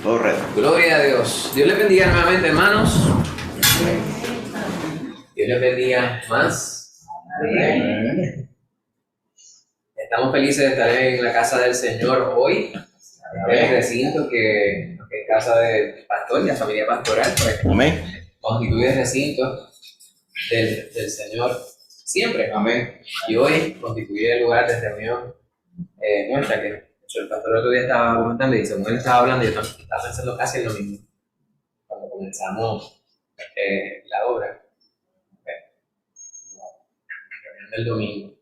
Todo reto. Gloria a Dios. Dios les bendiga nuevamente, hermanos. Dios les bendiga más. Amén. Estamos felices de estar en la casa del Señor hoy. En el recinto que es casa del pastor y la familia pastoral, pues Amén. constituye el recinto del Señor siempre. Amén. Y hoy constituye el lugar de reunión nuestra, que de hecho, el pastor el otro día estaba comentando y según él estaba hablando, yo estaba pensando casi en lo mismo. Cuando comenzamos la obra, la reunión del domingo,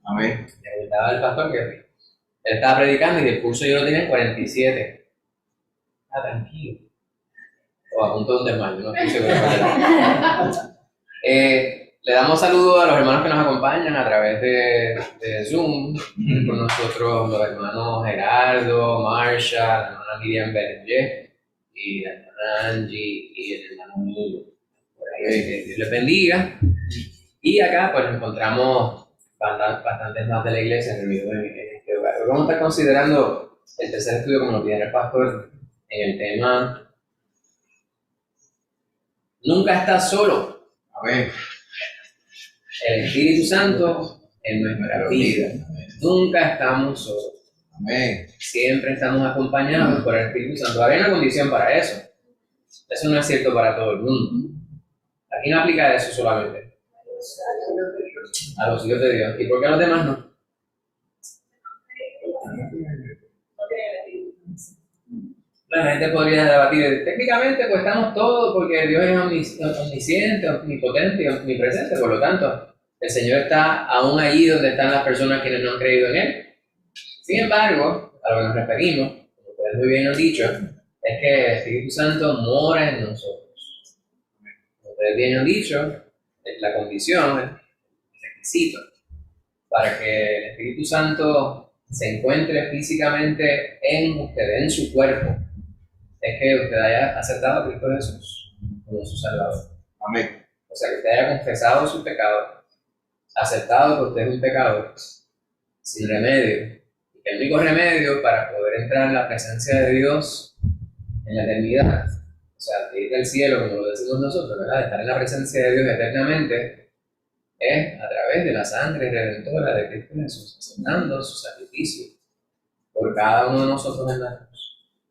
Amén. me preguntaba el pastor que él estaba predicando y el curso yo lo tenía en 47. Ah, tranquilo. O a punto de un desmayo, no estoy seguro. Le damos saludos a los hermanos que nos acompañan a través de Zoom. Con nosotros los hermanos Gerardo, Marsha, la hermana Miriam Berenguer y la hermana Angie y el hermano Milo. Por ahí, que Dios les bendiga. Y acá pues encontramos bastantes más de la iglesia reunidos en este lugar. Hoy vamos a estar considerando el tercer estudio, como lo pide el pastor, en el tema Nunca estás solo. Amén. El Espíritu Santo en nuestra vida. Nunca estamos solos. Amén. Siempre estamos acompañados por el Espíritu Santo. Hay una condición para eso. Eso no es cierto para todo el mundo. Aquí no aplica eso solamente a los hijos de Dios. ¿Y por qué a los demás no? La gente podría debatir, técnicamente pues estamos todos porque Dios es omnisciente, omnipotente y omnipresente, por lo tanto el Señor está aún allí donde están las personas quienes no han creído en Él. Sin embargo, a lo que nos referimos, como ustedes muy bien han dicho, es que el Espíritu Santo mora en nosotros. Como ustedes bien han dicho, es la condición, el requisito para que el Espíritu Santo se encuentre físicamente en usted, en su cuerpo, es que usted haya aceptado a Cristo Jesús como su Salvador. Amén. O sea, que usted haya confesado su pecado, aceptado que usted es un pecador, sin remedio, y que el único remedio para poder entrar en la presencia de Dios en la eternidad, o sea, de ir del cielo, como lo decimos nosotros, ¿verdad? De estar en la presencia de Dios eternamente, es a través de la sangre redentora de Cristo Jesús, aceptando su sacrificio por cada uno de nosotros en la cruz.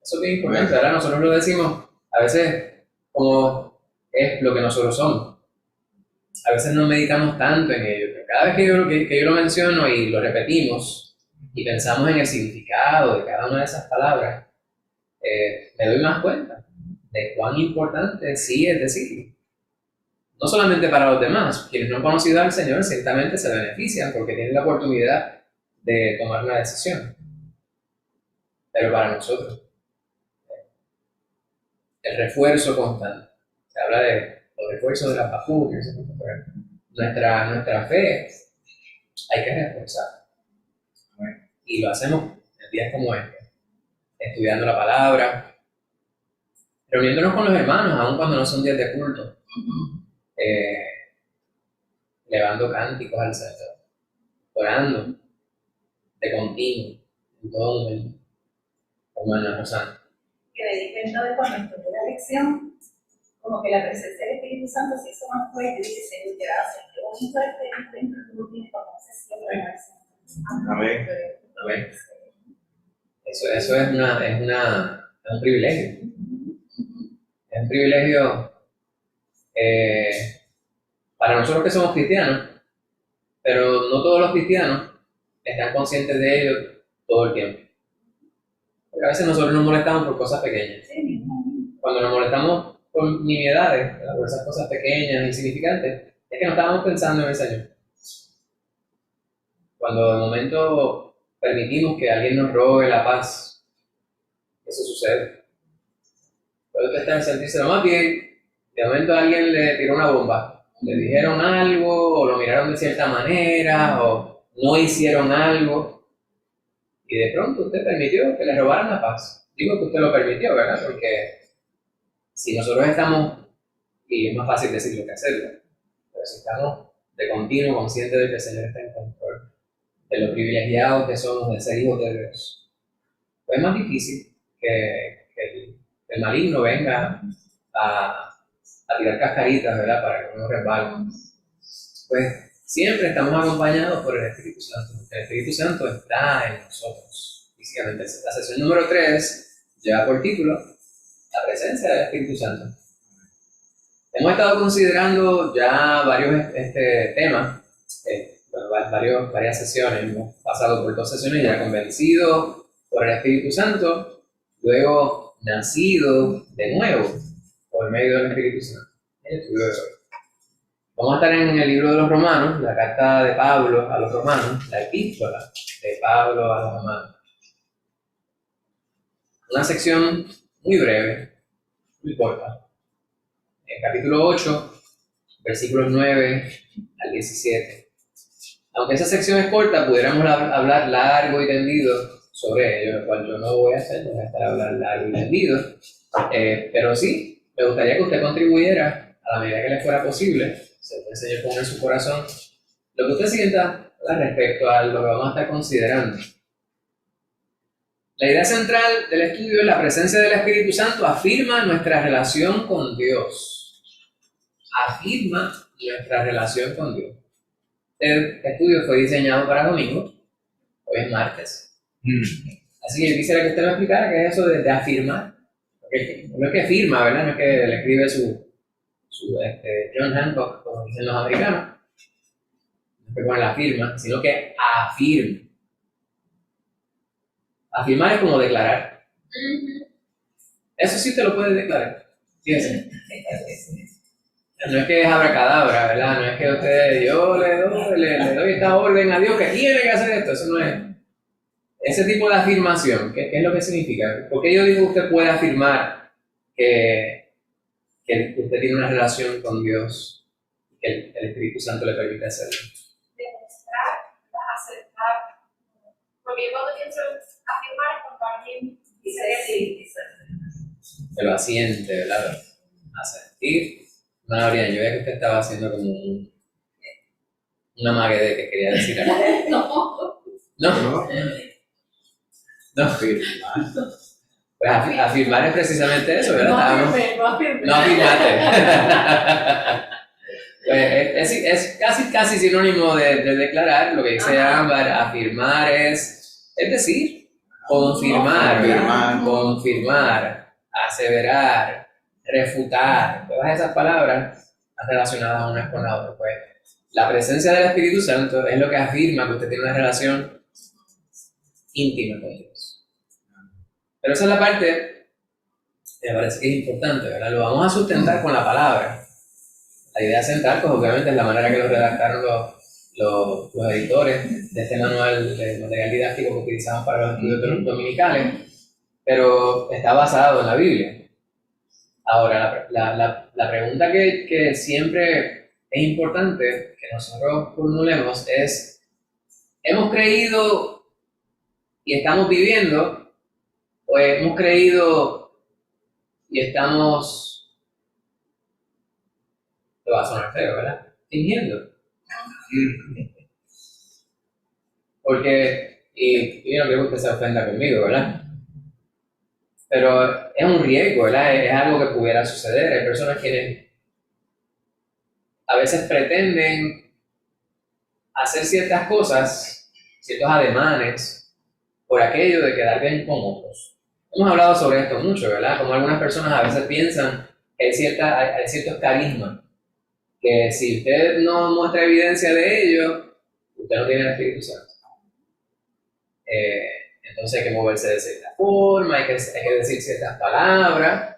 Eso es bien importante, ahora nosotros lo decimos a veces como es lo que nosotros somos. A veces no meditamos tanto en ello, pero cada vez que yo lo menciono y lo repetimos y pensamos en el significado de cada una de esas palabras, me doy más cuenta de cuán importante sí es decirlo. No solamente para los demás, quienes no han conocido al Señor ciertamente se benefician porque tienen la oportunidad de tomar una decisión, pero para nosotros, el refuerzo constante. Se habla de los refuerzos de las vacunas, nuestra fe hay que reforzar. Y lo hacemos en días como este, estudiando la palabra, reuniéndonos con los hermanos, aun cuando no son días de culto, elevando cánticos al Señor, orando de continuo, en todo momento, como en la Rosana. Que me di cuenta de cuando estudié la lección, como que la presencia del Espíritu Santo se hizo más fuerte y dije, Señor, gracias, qué bonito este encuentro que uno tiene cuando se siempre en el Señor. Amén. Amén. Eso es un privilegio. Es un privilegio para nosotros que somos cristianos, pero no todos los cristianos están conscientes de ello todo el tiempo. Porque a veces nosotros nos molestamos por cosas pequeñas. Cuando nos molestamos por nimiedades, por esas cosas pequeñas, insignificantes, es que no estábamos pensando en el Señor. Cuando de momento permitimos que alguien nos robe la paz, eso sucede. Puede usted estar en sentirse lo más bien, de momento alguien le tiró una bomba, le dijeron algo, o lo miraron de cierta manera, o no hicieron algo, y de pronto usted permitió que le robaran la paz. Digo que usted lo permitió, ¿verdad? Porque si nosotros estamos, y es más fácil decirlo que hacerlo, pero si estamos de continuo conscientes de que el Señor está en control, de lo privilegiados que somos de ser hijos de Dios, pues es más difícil que el maligno venga a tirar cascaritas, ¿verdad? Para que uno resbale. Pues siempre estamos acompañados por el Espíritu Santo. El Espíritu Santo está en nosotros, físicamente. La sesión número 3 lleva por título La presencia del Espíritu Santo. Hemos estado considerando ya varios temas, varias sesiones. Hemos pasado por 2 sesiones ya: convencido por el Espíritu Santo, luego nacido de nuevo por medio del Espíritu Santo. El estudio de hoy. Vamos a estar en el libro de los Romanos, la carta de Pablo a los Romanos, la epístola de Pablo a los Romanos. Una sección muy breve, muy corta. En capítulo 8, versículos 9 al 17. Aunque esa sección es corta, pudiéramos hablar largo y tendido sobre ello, lo cual yo no voy a hacer, no voy a estar hablando largo y tendido. Pero sí, me gustaría que usted contribuyera a la medida que le fuera posible. Se le enseñó con en su corazón lo que usted sienta respecto a lo que vamos a estar considerando. La idea central del estudio es la presencia del Espíritu Santo afirma nuestra relación con Dios. Afirma nuestra relación con Dios. El estudio fue diseñado para domingo, hoy es martes. Así que quisiera que usted me explicara qué es eso de afirmar. Porque no es que firma, ¿verdad? No es que le escribe su John Hancock, como dicen los americanos, no es que pone la firma, sino que afirma. Afirmar es como declarar. Eso sí te lo puedes declarar. Fíjense. No es que es abracadabra, ¿verdad? No es que yo le doy esta orden a Dios que tiene que hacer esto. Eso no es. Ese tipo de afirmación, ¿qué es lo que significa? ¿Por qué yo digo que usted puede afirmar que usted tiene una relación con Dios y que el Espíritu Santo le permite hacerlo? Demostrar, aceptar. Porque yo cuando pienso afirmar es cuando alguien dice sí. Que lo asiente, ¿verdad? Asentir. No, Brian, yo veía que usted estaba haciendo como una mague de que quería decir algo. No. No. Pues afirmar es precisamente eso, ¿verdad? No afirmaste. Pues es casi sinónimo de declarar. Lo que dice Ámbar, afirmar es decir, confirmar, aseverar, refutar. Todas esas palabras están relacionadas unas con la otra. Pues la presencia del Espíritu Santo es lo que afirma que usted tiene una relación íntima con Dios. Pero esa es la parte que me parece que es importante, ¿verdad? Lo vamos a sustentar con la palabra. La idea central, pues obviamente es la manera que lo redactaron los editores de este manual de material didáctico que utilizamos para los estudios dominicales, pero está basado en la Biblia. Ahora, la pregunta que siempre es importante que nosotros formulemos es: ¿hemos creído y estamos viviendo? ¿O hemos creído y estamos, te va a sonar feo, ¿verdad?, fingiendo? Porque, y yo no creo que usted se ofenda conmigo, ¿verdad? Pero es un riesgo, ¿verdad? Es algo que pudiera suceder. Hay personas que a veces pretenden hacer ciertas cosas, ciertos ademanes, por aquello de quedar bien con otros. Hemos hablado sobre esto mucho, ¿verdad? Como algunas personas a veces piensan que hay ciertos carismas, que si usted no muestra evidencia de ello, usted no tiene el Espíritu Santo. Entonces hay que moverse de cierta forma, hay que decir ciertas palabras.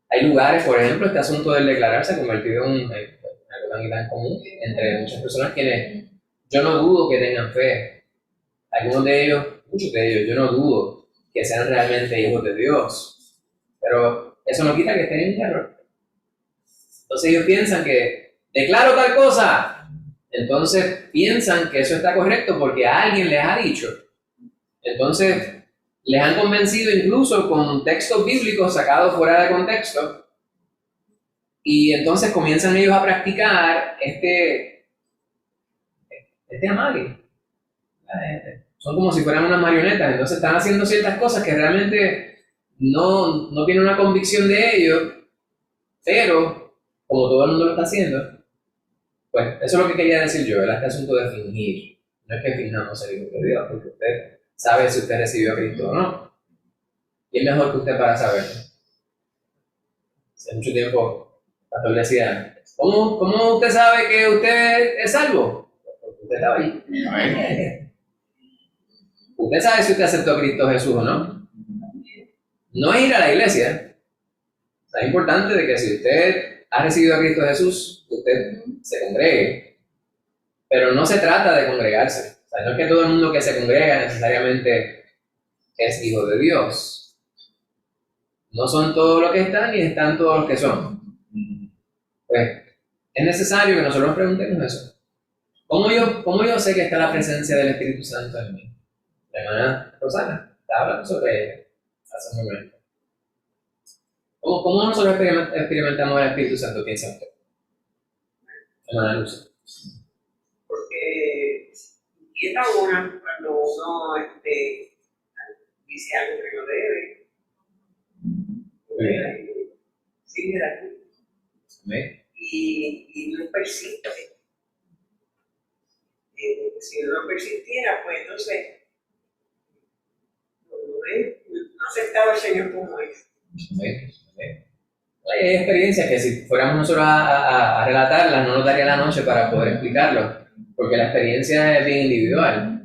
Hay lugares, por ejemplo, este asunto del declarar se ha convertido en algo tan común entre muchas personas quienes yo no dudo que tengan fe. Algunos de ellos, muchos de ellos, yo no dudo que sean realmente hijos de Dios. Pero eso no quita que estén en error. Entonces ellos piensan que declaro tal cosa. Entonces piensan que eso está correcto porque alguien les ha dicho. Entonces les han convencido incluso con textos bíblicos sacados fuera de contexto. Y entonces comienzan ellos a practicar este amague. Son como si fueran unas marionetas, entonces están haciendo ciertas cosas que realmente no tiene una convicción de ello, pero como todo el mundo lo está haciendo, pues eso es lo que quería decir yo, ¿verdad? Este asunto de fingir. No es que fingamos ser hijos de Dios, porque usted sabe si usted recibió a Cristo o no. Y es mejor que usted para saberlo. Hace mucho tiempo, el pastor decía, ¿cómo usted sabe que usted es salvo? Porque usted estaba ahí. Amén. Usted sabe si usted aceptó a Cristo Jesús o no. No es ir a la iglesia. O sea, es importante de que si usted ha recibido a Cristo Jesús, usted se congregue. Pero no se trata de congregarse. O sea, no es que todo el mundo que se congrega necesariamente es hijo de Dios. No son todos los que están y están todos los que son. Pues es necesario que nosotros nos preguntemos eso. ¿Cómo yo sé que está la presencia del Espíritu Santo en mí? La hermana Rosana estaba hablando sobre ella hace un momento. ¿Cómo nosotros experimentamos el Espíritu Santo? Piensa usted. Hermana Luz. Porque inquieta una cuando uno dice algo que no debe. Sí, mira, Amén. y no persiste. Si no persistiera, pues entonces no aceptaba al Señor como es. Amén. Amén. Hay experiencias que si fuéramos nosotros a relatarlas no nos daría la noche para poder explicarlo, porque la experiencia es bien individual.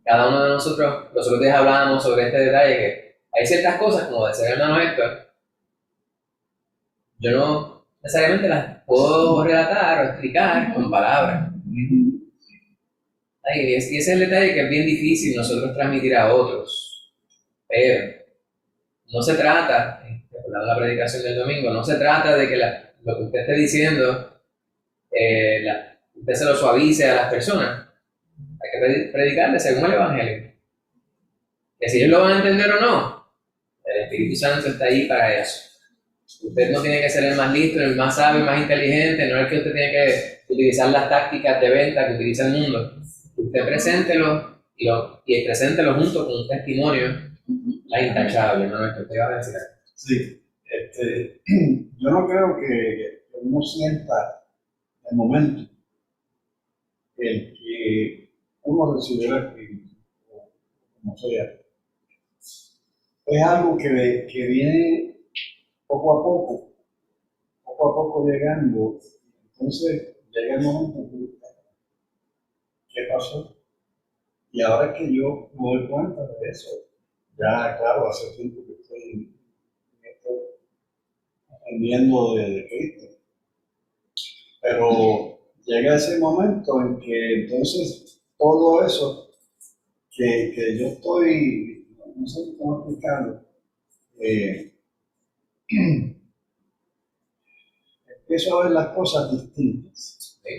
Cada uno de nosotros, los otros días hablábamos sobre este detalle, que hay ciertas cosas, como decía el hermano Héctor, yo no necesariamente las puedo relatar o explicar con palabras. Y ese es el detalle que es bien difícil nosotros transmitir a otros. Pero no se trata, recordando la predicación del domingo, no se trata de que lo que usted esté diciendo, usted se lo suavice a las personas. Hay que predicarle según el Evangelio. Que si ellos lo van a entender o no, el Espíritu Santo está ahí para eso. Usted no tiene que ser el más listo, el más sabio, el más inteligente, no es que usted tiene que utilizar las tácticas de venta que utiliza el mundo. Usted preséntelo y preséntelo junto con un testimonio, la intachable, ¿no? Esto te iba a decir. Sí, yo no creo que uno sienta el momento en que uno recibe el Espíritu, o como sea. Es algo que viene poco a poco llegando. Entonces llega el momento en que uno dice, ¿qué pasó? Y ahora que yo me doy cuenta de eso, ya claro, hace tiempo que estoy aprendiendo de Cristo, pero llega ese momento en que entonces todo eso que yo estoy, no sé cómo explicarlo, empiezo a ver las cosas distintas. ¿Sí?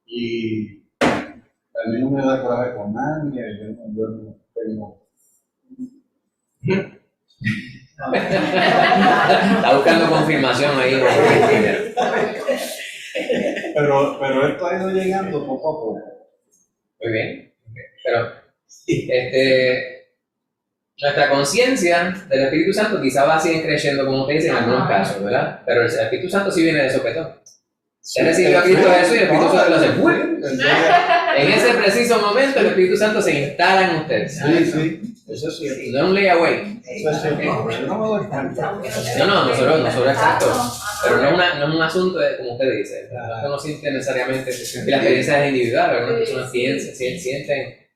Y a mí no me da coraje con nadie, yo no tengo. Está buscando confirmación ahí. Pero esto ha ido llegando poco a poco. Muy bien. Pero nuestra conciencia del Espíritu Santo quizá va así creciendo, como usted dice, en algunos casos, ¿verdad? Pero el Espíritu Santo sí viene de sopetón. Usted recibió a Cristo Jesús y el Espíritu Santo lo hace ¡pum! En ese preciso momento el Espíritu Santo se instala en usted. Sí, eso es cierto. No es un layaway. Eso es cierto. Yo no me doy cuenta. No, nosotros exacto. Pero no es un asunto de, como usted dice, no uno siente necesariamente, y la experiencia es individual, algunas personas sienten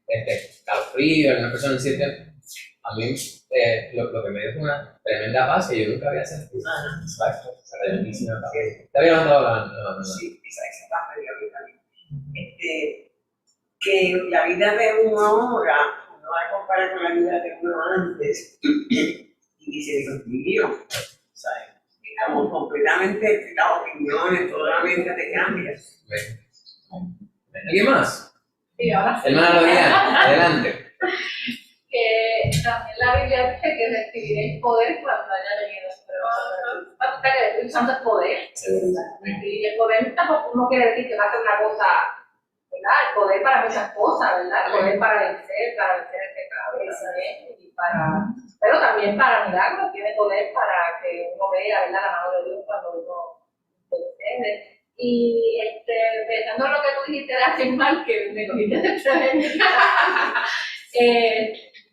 calofrío, algunas personas sienten, a mí lo que me dio fue una tremenda paz que yo nunca había sentido. Exacto, esa tremendísima paz. ¿Te había levantado la mano? No. Sí, esa paz me dio a mí también. Que la vida de uno ahora no la compara con la vida de uno antes. Y dice, Dios mío, ¿sabes? Estamos completamente, las opiniones, toda la mente te cambia. ¿Alguien más? Sí, ahora sí. Hermana Loriana, adelante. Que también la Biblia dice que recibiréis poder cuando haya venido. Pero que el Espíritu Santo es poder. Y el poder tampoco no quiere decir que va a hacer una cosa ¿verdad? El poder para muchas cosas, ¿verdad? El poder para vencer el pecado y pero también para milagros, tiene poder para que uno vea, ¿verdad? La mano de Dios cuando uno se entiende. Y pensando en lo que tú dijiste de afirmar, que me cogiste de frente,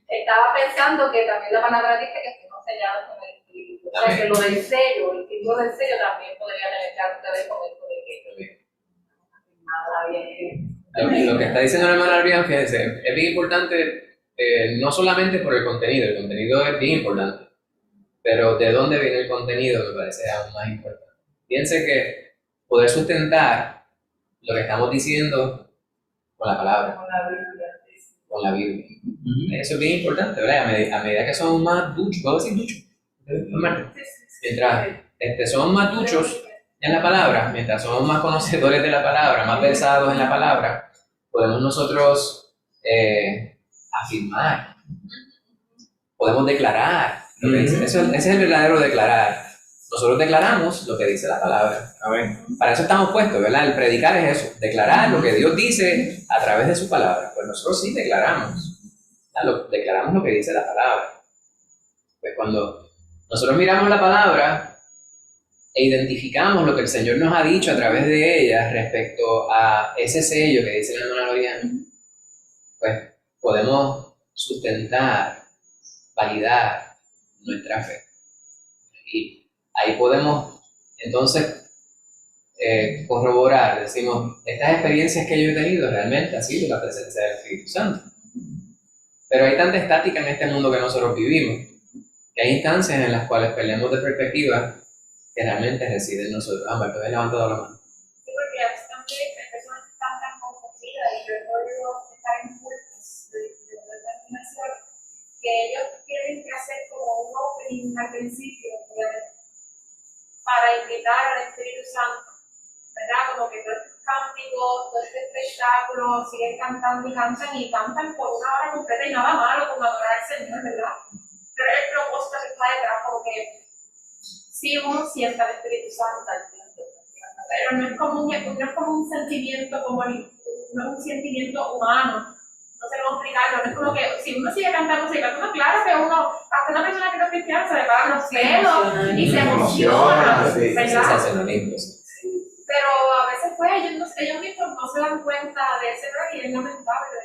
estaba pensando que también la palabra dice que estamos sellados con el Espíritu. O sea, que lo del sello, el símbolo del sello también podría tener que ver con esto de que nada bien. Lo que está diciendo la hermana Adrián, fíjense, es bien importante, no solamente por el contenido es bien importante, pero de dónde viene el contenido me parece aún más importante. Piense que poder sustentar lo que estamos diciendo con la palabra, con la Biblia. Eso es bien importante, ¿verdad? A medida que somos más duchos, ¿puedo decir duchos? Mientras somos más duchos en la palabra, mientras somos más conocedores de la palabra, más versados en la palabra, podemos nosotros afirmar, podemos declarar. Lo que dice. Ese es el verdadero declarar. Nosotros declaramos lo que dice la palabra. Amén. Para eso estamos puestos, ¿verdad? El predicar es eso, declarar lo que Dios dice a través de su palabra. Pues nosotros sí declaramos, declaramos lo que dice la palabra. Pues cuando nosotros miramos la palabra e identificamos lo que el Señor nos ha dicho a través de ella respecto a ese sello que dice la hermana Loriana, pues podemos sustentar, validar nuestra fe. Y ahí podemos entonces corroborar, decimos, estas experiencias que yo he tenido realmente ha sido la presencia del Espíritu Santo. Pero hay tanta estática en este mundo que nosotros vivimos, que hay instancias en las cuales peleamos de perspectiva que realmente reside en nosotros. Amber, te he levantado la mano. Sí, porque a veces también hay personas que están tan confundidas y yo recuerdo estar en cultos de denominación que ellos tienen que hacer como un opening al principio para invitar al Espíritu Santo, ¿verdad? Como que todos estos cánticos, todo este espectáculo, siguen cantando y cantan por una hora completa y nada malo como adorar al Señor, ¿verdad? Pero el propósito que está detrás, como que sí uno sienta el Espíritu Santo, pero no es como un sentimiento, no es un sentimiento humano. No sé cómo explicarlo, no es como que si uno sigue cantando, claro que uno, hasta una persona que no es cristiana se le paran los pelos y se emociona, ¿verdad? Pero a veces pues ellos mismos no se dan cuenta de ese error y es lamentable.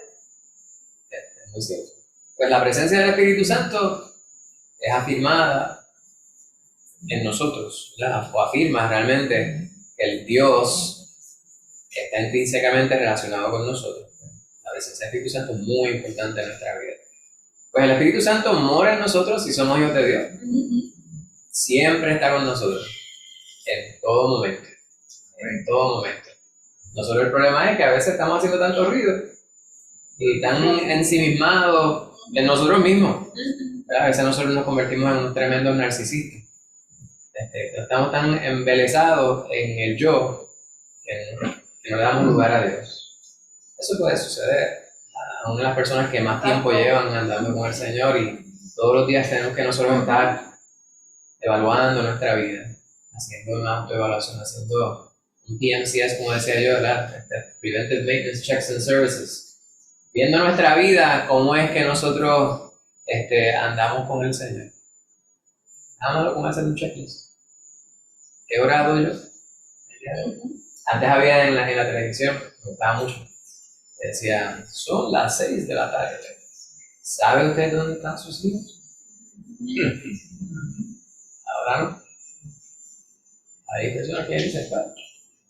Es muy cierto. Pues la presencia del Espíritu Santo es afirmada en nosotros, ¿verdad? O afirma realmente que el Dios está intrínsecamente relacionado con nosotros. La presencia del Espíritu Santo es muy importante en nuestra vida. Pues el Espíritu Santo mora en nosotros si somos hijos de Dios. Siempre está con nosotros, en todo momento. En todo momento. Nosotros el problema es que a veces estamos haciendo tanto ruido y tan ensimismados en nosotros mismos. A veces nosotros nos convertimos en un tremendo narcisista. Estamos tan embelesados en el yo que no le damos lugar a Dios. Eso puede suceder a una de las personas que más tiempo llevan andando con el Señor y todos los días tenemos que nosotros estar evaluando nuestra vida, haciendo una autoevaluación, haciendo un PMCS, como decía yo, ¿verdad? Preventive Maintenance Checks and Services, viendo nuestra vida, cómo es que nosotros andamos con el Señor. Hagámoslo como hacer un checklist. ¿Qué he orado yo? Antes había en la televisión, me gustaba mucho, decía, son las 6 de la tarde. ¿Sabe usted dónde están sus hijos? Ahora no. Hay personas que dicen, bueno,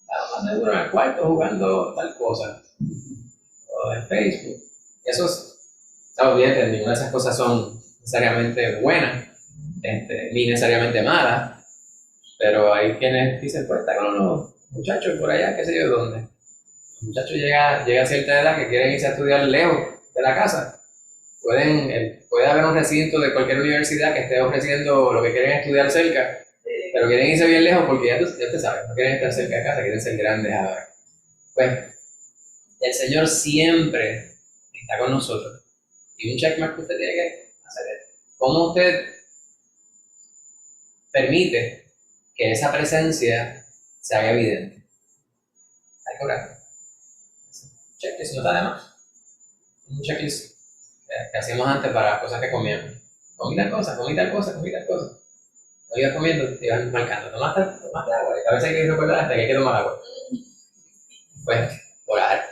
estamos más seguro en el cuarto jugando tal cosa. O en Facebook. Eso es, no olviden, ninguna de esas cosas son necesariamente buenas, ni necesariamente malas. Pero hay quienes dicen, pues está con unos muchachos por allá, qué sé yo dónde. Los muchachos llega a cierta edad que quieren irse a estudiar lejos de la casa. Puede haber un recinto de cualquier universidad que esté ofreciendo lo que quieren estudiar cerca, pero quieren irse bien lejos porque ya usted sabe, no quieren estar cerca de casa, quieren ser grandes ahora. Pues el Señor siempre está con nosotros. Y un checkmark que usted tiene que hacer es, ¿cómo usted permite que esa presencia se haga evidente? Hay que orar. checklist, no está de más. Un checklist que hacíamos antes para cosas que comíamos. Comí tal cosa, comí tal cosa, comí tal cosa. No ibas comiendo, te iban marcando. Tomaste agua. Y a veces hay que recordar hasta que hay que tomar agua. Pues, orar.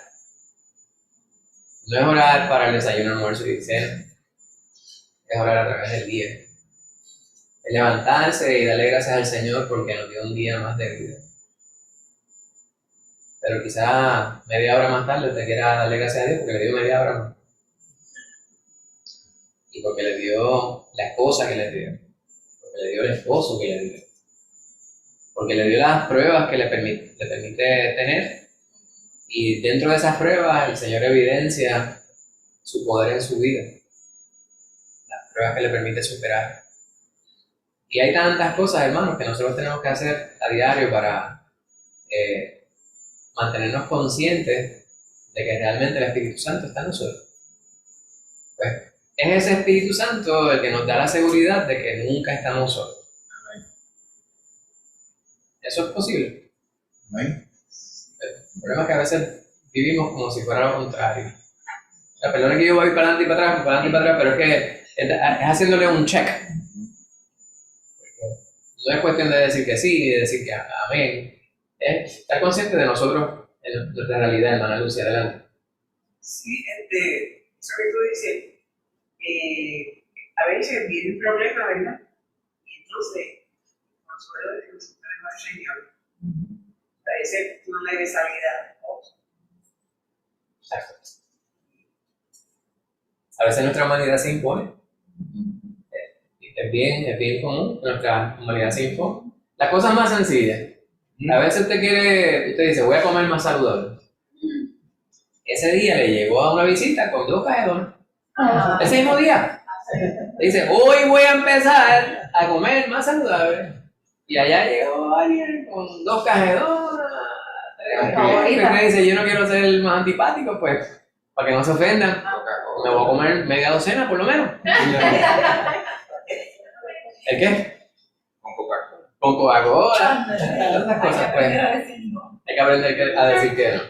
No es orar para el desayuno, almuerzo y cena. Es orar a través del día. Es levantarse y darle gracias al Señor porque nos dio un día más de vida. Pero quizá media hora más tarde te quiera darle gracias a Dios porque le dio media hora más. Y porque le dio la esposa que le dio. Porque le dio el esposo que le dio. Porque le dio las pruebas que le permite tener. Y dentro de esas pruebas el Señor evidencia su poder en su vida. Las pruebas que le permite superar. Y hay tantas cosas, hermanos, que nosotros tenemos que hacer a diario para mantenernos conscientes de que realmente el Espíritu Santo está en nosotros. Pues es ese Espíritu Santo el que nos da la seguridad de que nunca estamos solos. ¿Eso es posible? Amén. El problema es que a veces vivimos como si fuera lo contrario. O sea, perdón que yo voy para adelante y para atrás, pero es que es haciéndole un check. No es cuestión de decir que sí ni de decir que amén. Es estar consciente de nosotros en nuestra realidad, hermana Lucia, adelante. Sí, eso que tú dices, a veces viene un problema, ¿verdad? Y entonces, consuelo de que nosotros tenemos al Señor. A veces tú no le ves salida. Exacto. A veces nuestra humanidad se impone. Es bien común que nuestra humanidad se impone. Las cosas más sencillas. A veces usted dice, voy a comer más saludable. Ese día le llegó a una visita con 2 cajas de donas. Ese mismo día. Dice, hoy voy a empezar a comer más saludable. Y allá llegó alguien con 2 cajas de donas. Y usted dice, yo no quiero ser el más antipático, pues, para que no se ofendan. Me voy a comer media docena por lo menos. ¿El qué? Con Coca-Cola. Con Coca-Cola. Esas cosas, pues. Hay que aprender a decir que no.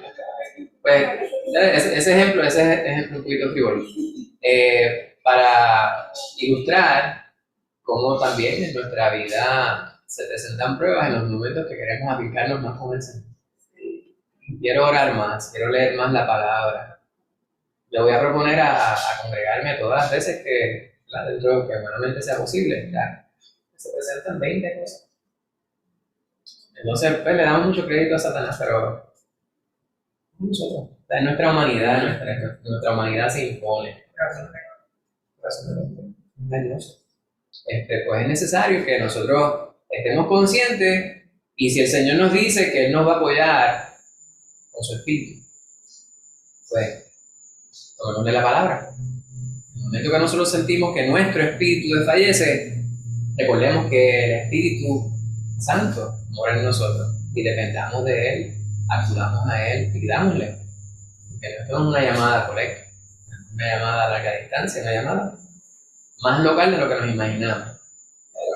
Pues, ese ejemplo es un poquito frívolo. Para ilustrar cómo también en nuestra vida se presentan pruebas en los momentos que queremos aplicarnos más con el Señor. Quiero orar más, quiero leer más la palabra. Le voy a proponer a congregarme todas las veces que, dentro de lo que humanamente sea posible, claro, se presentan 20 cosas. Entonces, pues le damos mucho crédito a Satanás, pero nosotros, en nuestra humanidad, nuestra humanidad se impone. Pues es necesario que nosotros estemos conscientes y si el Señor nos dice que Él nos va a apoyar con su espíritu, pues tomemos de la palabra. En el momento que nosotros sentimos que nuestro espíritu desfallece, recordemos que el Espíritu Santo mora en nosotros y dependamos de Él, acudamos a Él, pidámosle. Porque no es una llamada colecta, una llamada a larga distancia, una llamada más local de lo que nos imaginamos. Pero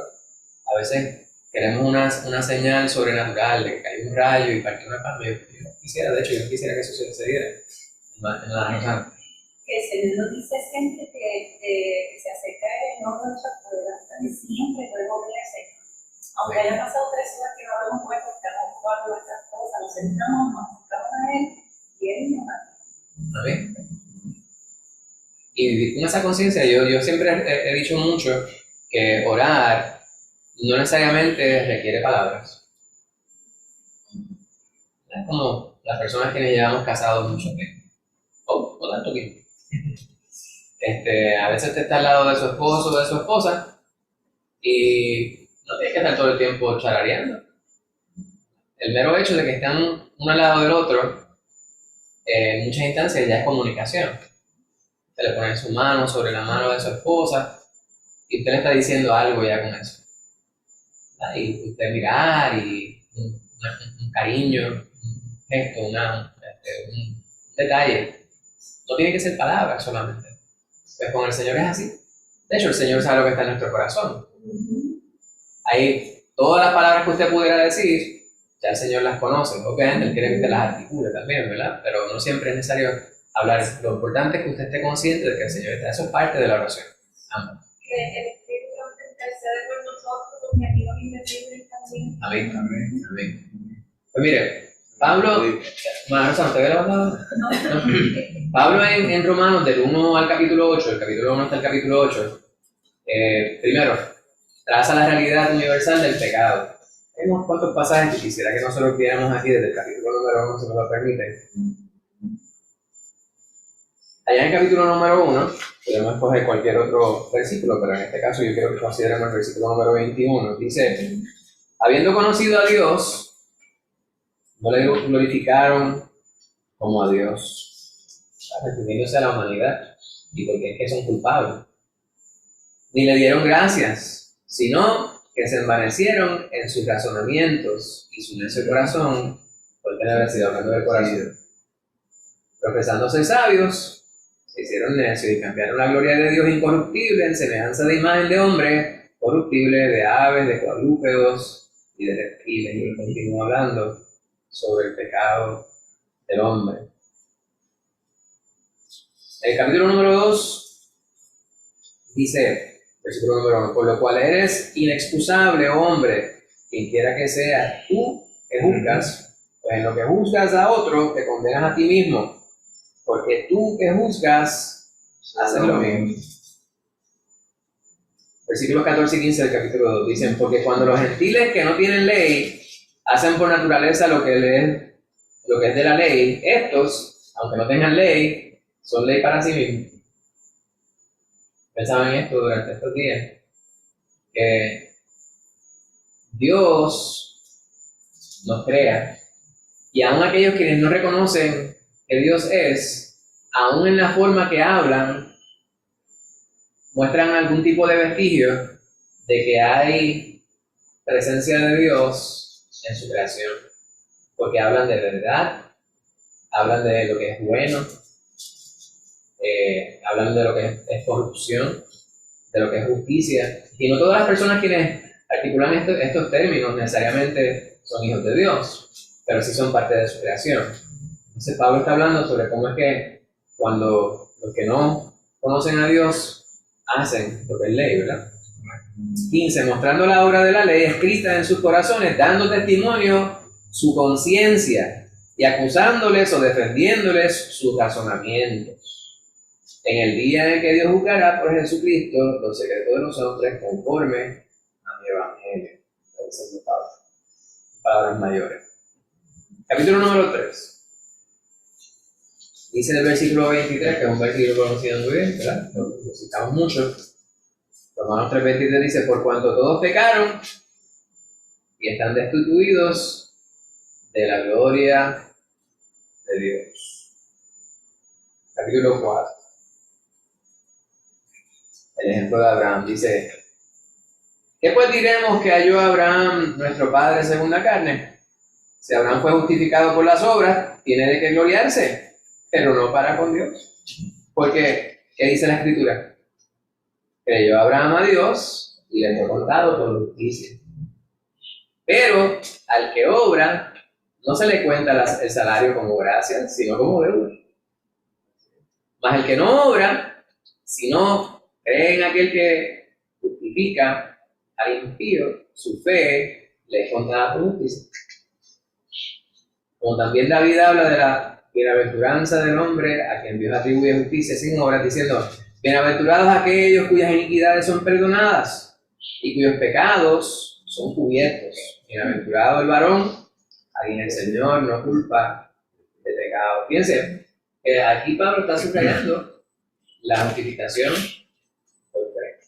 a veces queremos una señal sobrenatural de que hay un rayo y partió una palma. Yo quisiera que eso sucediera en la Rosana. Que el Señor nos dice siempre que se acerca el nombre de nuestra poderosa y siempre luego de ese. Aunque hayan pasado 3 horas que no hablamos muerto, que estamos jugando nuestras cosas, nos sentamos a Él y Él nos da. ¿Amén? Y con esa conciencia, yo siempre he dicho mucho que orar no necesariamente requiere palabras. Es como las personas que nos llevamos casados mucho tiempo. O tanto tiempo. A veces usted está al lado de su esposo o de su esposa y no tiene que estar todo el tiempo charareando. El mero hecho de que están uno al lado del otro, en muchas instancias ya es comunicación. Usted le pone su mano sobre la mano de su esposa y usted le está diciendo algo ya con eso. Y usted mirar y un cariño, un gesto, un detalle. No tiene que ser palabras solamente. Pues con el Señor es así. De hecho, el Señor sabe lo que está en nuestro corazón. Ahí, todas las palabras que usted pudiera decir ya el Señor las conoce. Obviamente Él quiere que usted las articule también, ¿verdad? Pero no siempre es necesario hablar. Lo importante es que usted esté consciente de que el Señor está. Eso es parte de la oración. Amén. Que el Espíritu Santo intercede por nosotros, los enemigos invisibles también. Amén. Amén. Amén. Pues mire, Pablo, Manuel Santo, ¿te había levantado? No. Pablo en Romanos, del 1 al capítulo 8, el capítulo 1 hasta el capítulo 8, primero, traza la realidad universal del pecado. Hay unos cuantos pasajes que quisiera que nosotros viéramos aquí desde el capítulo número 1, si me lo permiten. Allá en el capítulo número 1, podemos escoger cualquier otro versículo, pero en este caso yo quiero que consideremos el versículo número 21. Dice, habiendo conocido a Dios, no le glorificaron como a Dios, refiriéndose a la humanidad, y porque es que son culpables. Ni le dieron gracias, sino que se envanecieron en sus razonamientos, y su necio corazón, porque debe haber sido hablando del corazón, profesándose sabios, se hicieron necios y cambiaron la gloria de Dios incorruptible en semejanza de imagen de hombre, corruptible, de aves, de cuadrúpedos y de reptiles. Y él continúa hablando sobre el pecado del hombre. El capítulo número 2 dice, versículo número 1, por lo cual eres inexcusable, hombre, quien quiera que seas tú que juzgas, pues en lo que juzgas a otro, te condenas a ti mismo, porque tú que juzgas, haces lo mismo. Versículos 14 y 15 del capítulo 2 dicen, porque cuando los gentiles que no tienen ley hacen por naturaleza lo que es de la ley, estos, aunque no tengan ley, son ley para sí mismos. Pensaba en esto durante estos días, que Dios nos crea, y aún aquellos quienes no reconocen que Dios es, aún en la forma que hablan, muestran algún tipo de vestigio de que hay presencia de Dios en su creación, porque hablan de verdad, hablan de lo que es bueno, hablan de lo que es corrupción, de lo que es justicia, y no todas las personas quienes articulan estos términos necesariamente son hijos de Dios, pero sí son parte de su creación. Entonces Pablo está hablando sobre cómo es que cuando los que no conocen a Dios hacen lo que es ley, ¿verdad? 15, mostrando la obra de la ley escrita en sus corazones, dando testimonio su conciencia y acusándoles o defendiéndoles sus razonamientos. En el día en que Dios juzgará por Jesucristo los secretos de los hombres conforme a mi evangelio. Palabras mayores. Capítulo número 3. Dice el versículo 23, que es un versículo conocido muy bien, ¿verdad? Lo citamos mucho. Romanos 3:23 dice, por cuanto todos pecaron y están destituidos de la gloria de Dios. Capítulo 4. El ejemplo de Abraham dice, ¿qué pues diremos que halló Abraham, nuestro padre según la carne? Si Abraham fue justificado por las obras, tiene de qué gloriarse, pero no para con Dios. Porque, ¿qué dice la Escritura? Creyó Abraham a Dios y le fue contado por justicia. Pero al que obra, no se le cuenta el salario como gracia, sino como deuda. Mas el que no obra, sino cree en aquel que justifica al impío, su fe le es contada por justicia. Como también David habla de la bienaventuranza del hombre a quien Dios atribuye justicia sin obras, diciendo, bienaventurados aquellos cuyas iniquidades son perdonadas y cuyos pecados son cubiertos. Bienaventurado el varón a quien el Señor no culpa de pecado. Fíjense, aquí Pablo está subrayando la justificación por fe,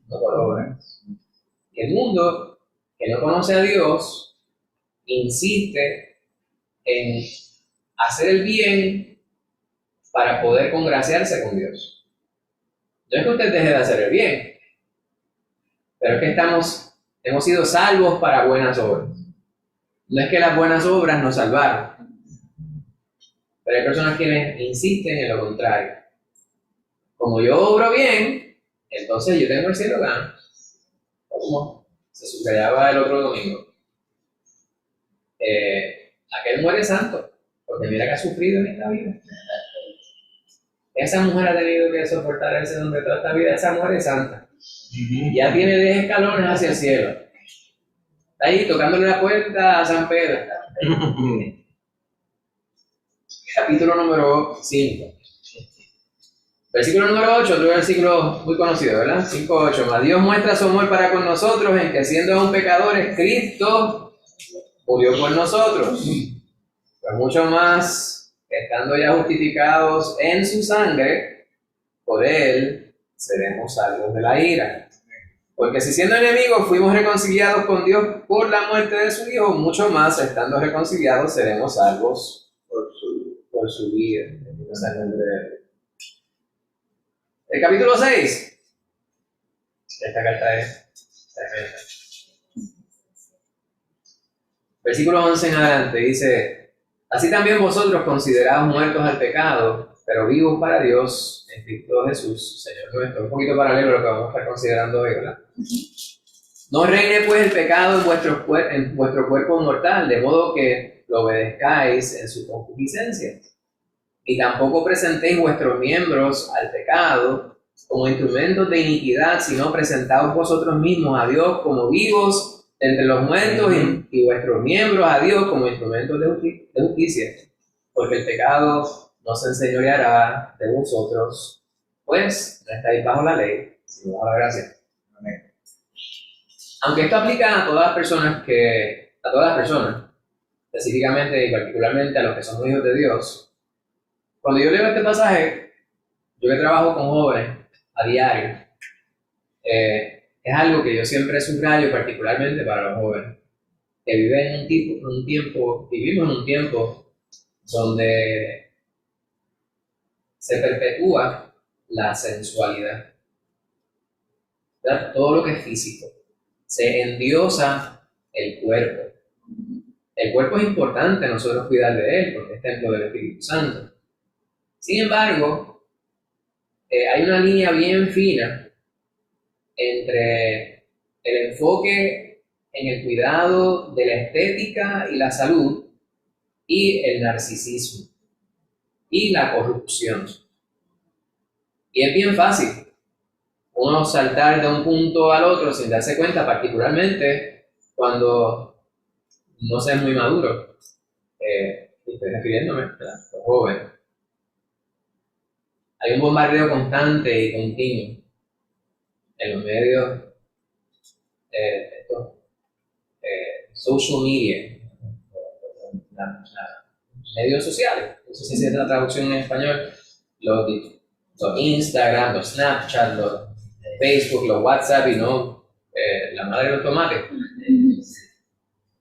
no por obras. Y el mundo que no conoce a Dios insiste en hacer el bien para poder congraciarse con Dios. No es que usted deje de hacer el bien, pero es que hemos sido salvos para buenas obras. No es que las buenas obras nos salvaron, pero hay personas quienes insisten en lo contrario. Como yo obro bien, entonces yo tengo el cielo gano. ¿Cómo? Se subrayaba el otro domingo. aquel muere santo, porque mira que ha sufrido en esta vida. Esa mujer ha tenido que soportar ese hombre toda esta vida, esa mujer es santa. Ya tiene 10 escalones hacia el cielo. Está ahí tocándole la puerta a San Pedro. Capítulo número 5. Versículo número 8, otro versículo muy conocido, ¿verdad? 5:8. Mas Dios muestra su amor para con nosotros en que siendo aún pecadores, Cristo murió por nosotros. Pues mucho más, estando ya justificados en su sangre, por él seremos salvos de la ira. Porque si siendo enemigos fuimos reconciliados con Dios por la muerte de su Hijo, mucho más, estando reconciliados, seremos salvos por su vida. Bendito sea el nombre de Él. El capítulo 6. Esta carta es tremenda. Versículo 11 en adelante dice: así también vosotros considerados muertos al pecado, pero vivos para Dios en Cristo Jesús, Señor nuestro. Un poquito paralelo a lo que vamos a estar considerando hoy, ¿verdad? No reine pues el pecado en vuestro cuerpo mortal, de modo que lo obedezcáis en su concupiscencia. Y tampoco presentéis vuestros miembros al pecado como instrumentos de iniquidad, sino presentaos vosotros mismos a Dios como vivos entre los muertos y vuestros miembros a Dios como instrumentos de justicia. Porque el pecado no se enseñoreará de vosotros, pues no estáis bajo la ley, sino bajo la gracia. Amén. Aunque esto aplica a todas las personas, específicamente y particularmente a los que somos hijos de Dios, cuando yo leo este pasaje, yo que trabajo con jóvenes a diario, es algo que yo siempre subrayo particularmente para los jóvenes, que vivimos en un tiempo donde se perpetúa la sensualidad, ¿verdad? Todo lo que es físico, se endiosa el cuerpo. El cuerpo es importante nosotros cuidar de él porque es templo del Espíritu Santo. Sin embargo, hay una línea bien fina entre el enfoque en el cuidado de la estética y la salud y el narcisismo y la corrupción. Y es bien fácil uno saltar de un punto al otro sin darse cuenta, particularmente cuando no se es muy maduro. Estoy refiriéndome a los jóvenes. Hay un bombardeo constante y continuo en los medios, social media, medios sociales. No sé si es la traducción en español. Los Instagram, los Snapchat, los Facebook, los WhatsApp y no la madre de los tomates.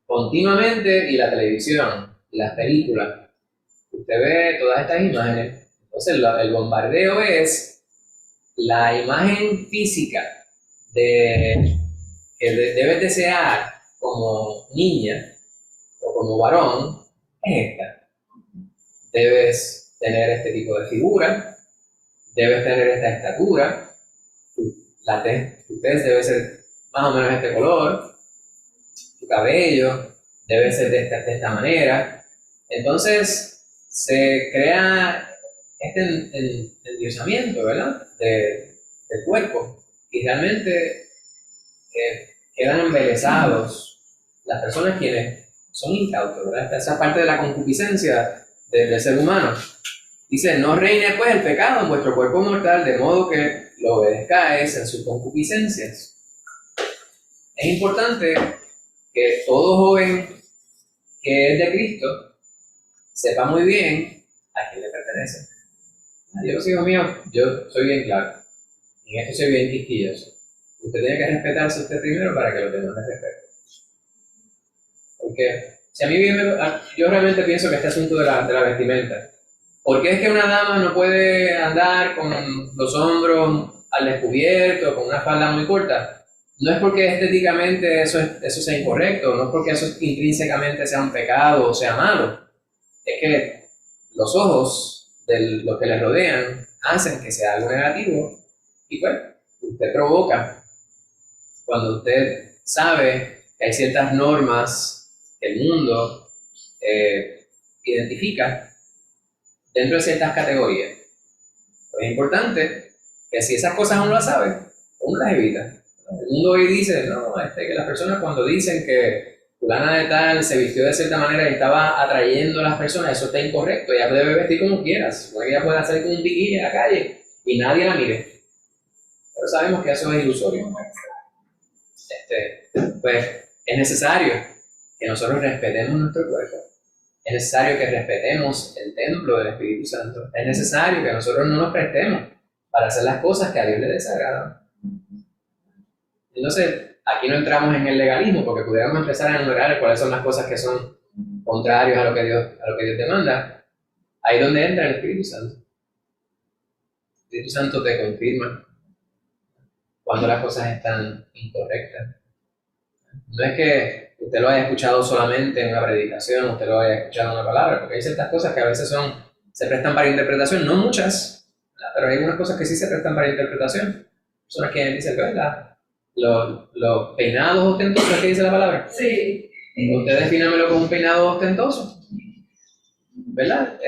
Continuamente, y la televisión, y las películas. Usted ve todas estas imágenes. Entonces, el bombardeo es la imagen física que debes desear como niña o como varón, es esta. Debes tener este tipo de figura, debes tener esta estatura, tu tez debe ser más o menos este color, tu cabello debe ser de esta manera. Entonces, se crea este endiosamiento, ¿verdad? Del cuerpo. Y realmente quedan embelesados las personas quienes son incautos, ¿verdad? Esa parte de la concupiscencia del ser humano. Dice, no reine pues el pecado en vuestro cuerpo mortal, de modo que lo obedezcáis en sus concupiscencias. Es importante que todo joven que es de Cristo sepa muy bien a quién le pertenece. Dios, hijo mío, yo soy bien claro. Y en esto soy bien quisquilloso. Usted tiene que respetarse usted primero para que los demás le respeten. Porque si a mí yo realmente pienso que este asunto de la vestimenta, ¿por qué es que una dama no puede andar con los hombros al descubierto, con una falda muy corta? No es porque estéticamente eso sea incorrecto, no es porque eso intrínsecamente sea un pecado o sea malo. Es que los ojos de los que les rodean hacen que sea algo negativo y pues usted provoca cuando usted sabe que hay ciertas normas que el mundo identifica dentro de ciertas categorías. Pues es importante que si esas cosas uno las sabe, uno las evita. El mundo hoy dice, no, que las personas cuando dicen que fulana de tal se vistió de cierta manera y estaba atrayendo a las personas, eso está incorrecto, ella debe vestir como quieras, ella puede salir con un bikini en la calle y nadie la mire. Pero sabemos que eso es ilusorio. Pues es necesario que nosotros respetemos nuestro cuerpo. Es necesario que respetemos el templo del Espíritu Santo. Es necesario que nosotros no nos prestemos para hacer las cosas que a Dios le desagradan. Entonces, aquí no entramos en el legalismo, porque pudiéramos empezar a enumerar cuáles son las cosas que son contrarias a lo que Dios demanda. Ahí es donde entra el Espíritu Santo. El Espíritu Santo te confirma cuando las cosas están incorrectas. No es que usted lo haya escuchado solamente en una predicación, usted lo haya escuchado en una palabra, porque hay ciertas cosas que a veces se prestan para interpretación, no muchas, ¿verdad? Pero hay algunas cosas que sí se prestan para interpretación. Personas que dicen, ¿verdad? Los peinados ostentosos, ¿qué dice la palabra? Sí. Usted defínamelo como un peinado ostentoso, ¿verdad?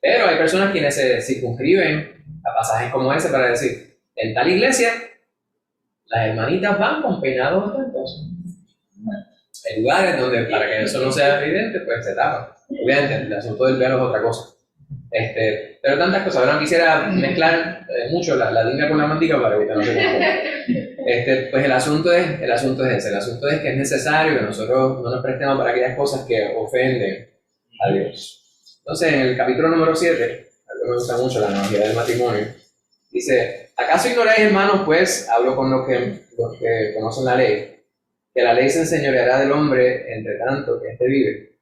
Pero hay personas quienes se circunscriben a pasajes como ese para decir, en tal iglesia, las hermanitas van con peinados ostentosos. Hay lugares donde, para que eso no sea evidente, pues se tapa. Obviamente, el asunto del velo es otra cosa. Pero tantas cosas. Ahora no quisiera mezclar mucho la línea con la mantica para evitar no se confunda. Pues el asunto es ese. El asunto es que es necesario que nosotros no nos prestemos para aquellas cosas que ofenden a Dios. Entonces, en el capítulo número 7, algo que me gusta mucho, la analogía del matrimonio, dice, ¿acaso ignoráis, hermanos, pues, hablo con los que conocen la ley, que la ley se enseñoreará del hombre entre tanto que éste vive?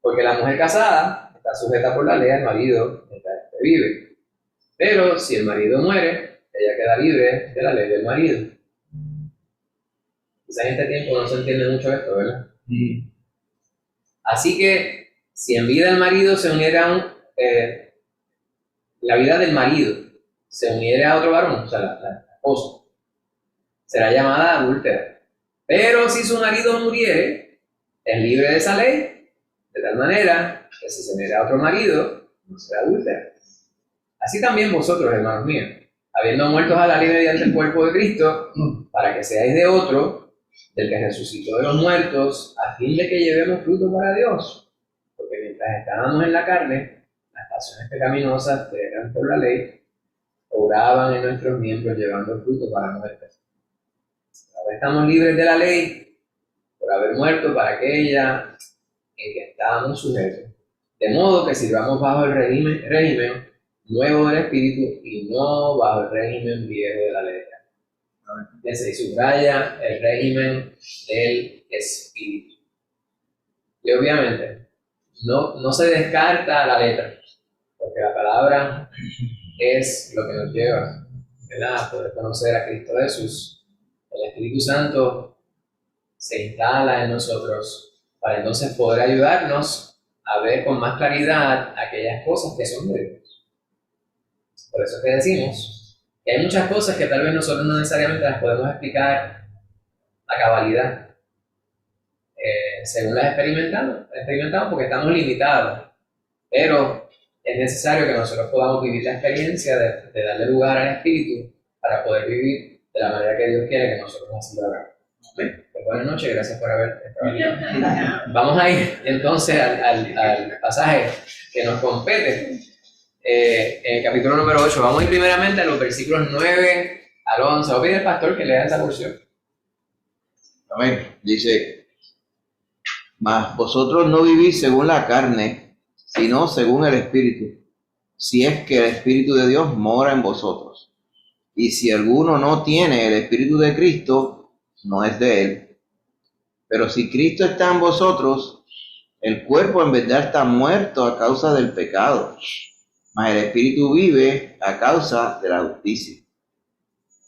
Porque la mujer casada está sujeta por la ley al marido mientras éste vive. Pero si el marido muere, ella queda libre de la ley del marido. Quizás en este tiempo no se entiende mucho esto, ¿verdad? Así que, si en vida el marido se uniera la vida del marido se uniera a otro varón, o sea, la esposa, será llamada adúltera. Pero si su marido muriere, es libre de esa ley, de tal manera que si se uniera a otro marido, no será adúltera. Así también vosotros, hermanos míos, habiendo muertos a la ley mediante el cuerpo de Cristo, para que seáis de otro, del que resucitó de los muertos, a fin de que llevemos fruto para Dios. Porque mientras estábamos en la carne, las pasiones pecaminosas que eran por la ley, obraban en nuestros miembros llevando fruto para muerte. Ahora estamos libres de la ley por haber muerto para aquella en que estábamos sujetos. De modo que sirvamos bajo el régimen nuevo del Espíritu y no bajo el régimen viejo de la letra. Que se subraya el régimen del Espíritu. Y obviamente no se descarta la letra, porque la palabra es lo que nos lleva, ¿verdad?, a poder conocer a Cristo Jesús. El Espíritu Santo se instala en nosotros para entonces poder ayudarnos a ver con más claridad aquellas cosas que son de Dios. Por eso es que decimos que hay muchas cosas que tal vez nosotros no necesariamente las podemos explicar a cabalidad, según las experimentamos porque estamos limitados, pero es necesario que nosotros podamos vivir la experiencia de darle lugar al Espíritu para poder vivir de la manera que Dios quiere que nosotros así lo hagamos. Pues buenas noches, gracias por haber estado aquí. Vamos a ir entonces al pasaje que nos compete, en el capítulo número 8. Vamos a ir primeramente a los versículos 9 al 11. Voy a pedir al pastor que lea esa porción. Amén. Dice, mas vosotros no vivís según la carne, sino según el Espíritu, si es que el Espíritu de Dios mora en vosotros. Y si alguno no tiene el Espíritu de Cristo, no es de él. Pero si Cristo está en vosotros, el cuerpo en verdad está muerto a causa del pecado, mas el Espíritu vive a causa de la justicia.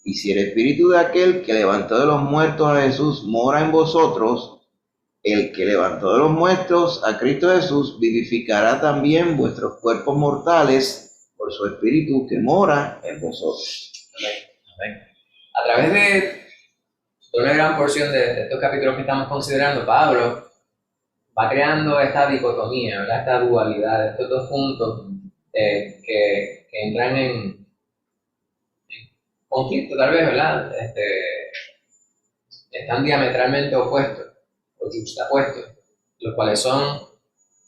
Y si el Espíritu de aquel que levantó de los muertos a Jesús mora en vosotros, el que levantó de los muertos a Cristo Jesús vivificará también vuestros cuerpos mortales por su Espíritu que mora en vosotros. Amén. A través de una gran porción de estos capítulos que estamos considerando, Pablo va creando esta dicotomía, ¿verdad? Esta dualidad, estos dos puntos que entran en conflicto, tal vez, ¿verdad? Están diametralmente opuestos o juxtapuestos, los cuales son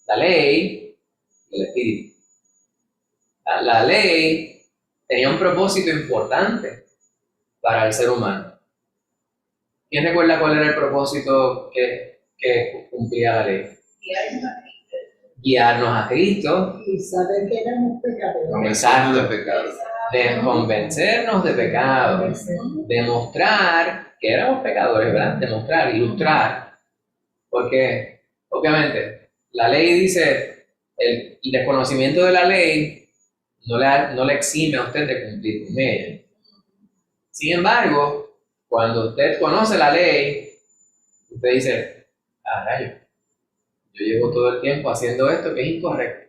la ley y el espíritu. La ley tenía un propósito importante para el ser humano. ¿Quién recuerda cuál era el propósito que cumplía la ley? Guiarnos a Cristo. Y saber que éramos pecadores. Comenzando de pecado. De convencernos de pecado, demostrar que éramos pecadores, ¿verdad? Demostrar, ilustrar, porque obviamente la ley dice, el desconocimiento de la ley no le exime a usted de cumplir con ella. Sin embargo, cuando usted conoce la ley, usted dice, rayo, yo llevo todo el tiempo haciendo esto que es incorrecto.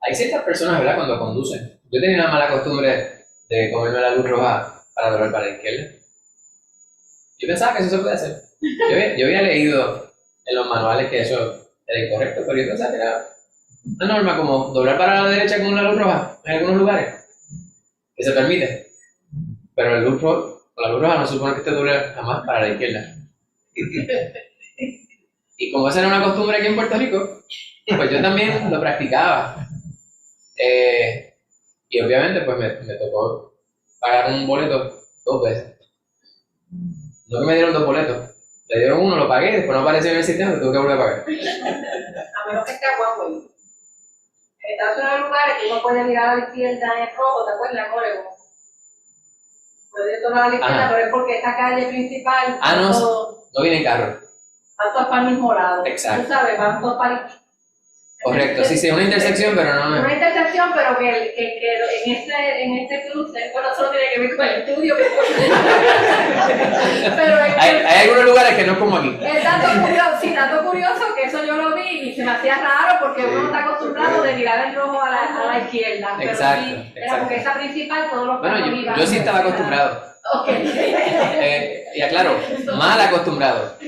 Hay ciertas personas, ¿verdad?, cuando conducen. Yo tenía una mala costumbre de comerme la luz roja para doblar para la izquierda. Yo pensaba que eso se puede hacer. Yo había leído en los manuales que eso era incorrecto, pero yo pensaba que era una norma como doblar para la derecha con una luz roja en algunos lugares, que se permite. Pero con la luz roja no supone que esté doble jamás para la izquierda. Y como esa era una costumbre aquí en Puerto Rico, pues yo también lo practicaba. Y obviamente pues me tocó pagar un boleto 2 veces. No que me dieron 2 boletos, me dieron uno, lo pagué, después no apareció en el sistema y tuve que volver a pagar. A menos que esté guapo. En otros lugares que uno puede mirar a la izquierda en el rojo, ¿te acuerdas, Oregon? Puede tomar a la izquierda, Ajá. pero es porque esta calle principal No viene en carro. van todos para el mismo lado. Exacto. Tú sabes, van todos para el... Correcto, sí, es una intersección, pero no Una intersección, pero que en este cruce, bueno, eso no tiene que ver con el estudio, pero es que hay algunos lugares que no es como aquí. es dato curioso que eso yo lo vi y se me hacía raro porque uno no está acostumbrado de mirar el rojo a la izquierda, pero Exacto, sí, era exacto. porque esa principal todos los carros Bueno, iban yo sí estaba hacia- acostumbrado. Ok. Y aclaro, mal acostumbrado.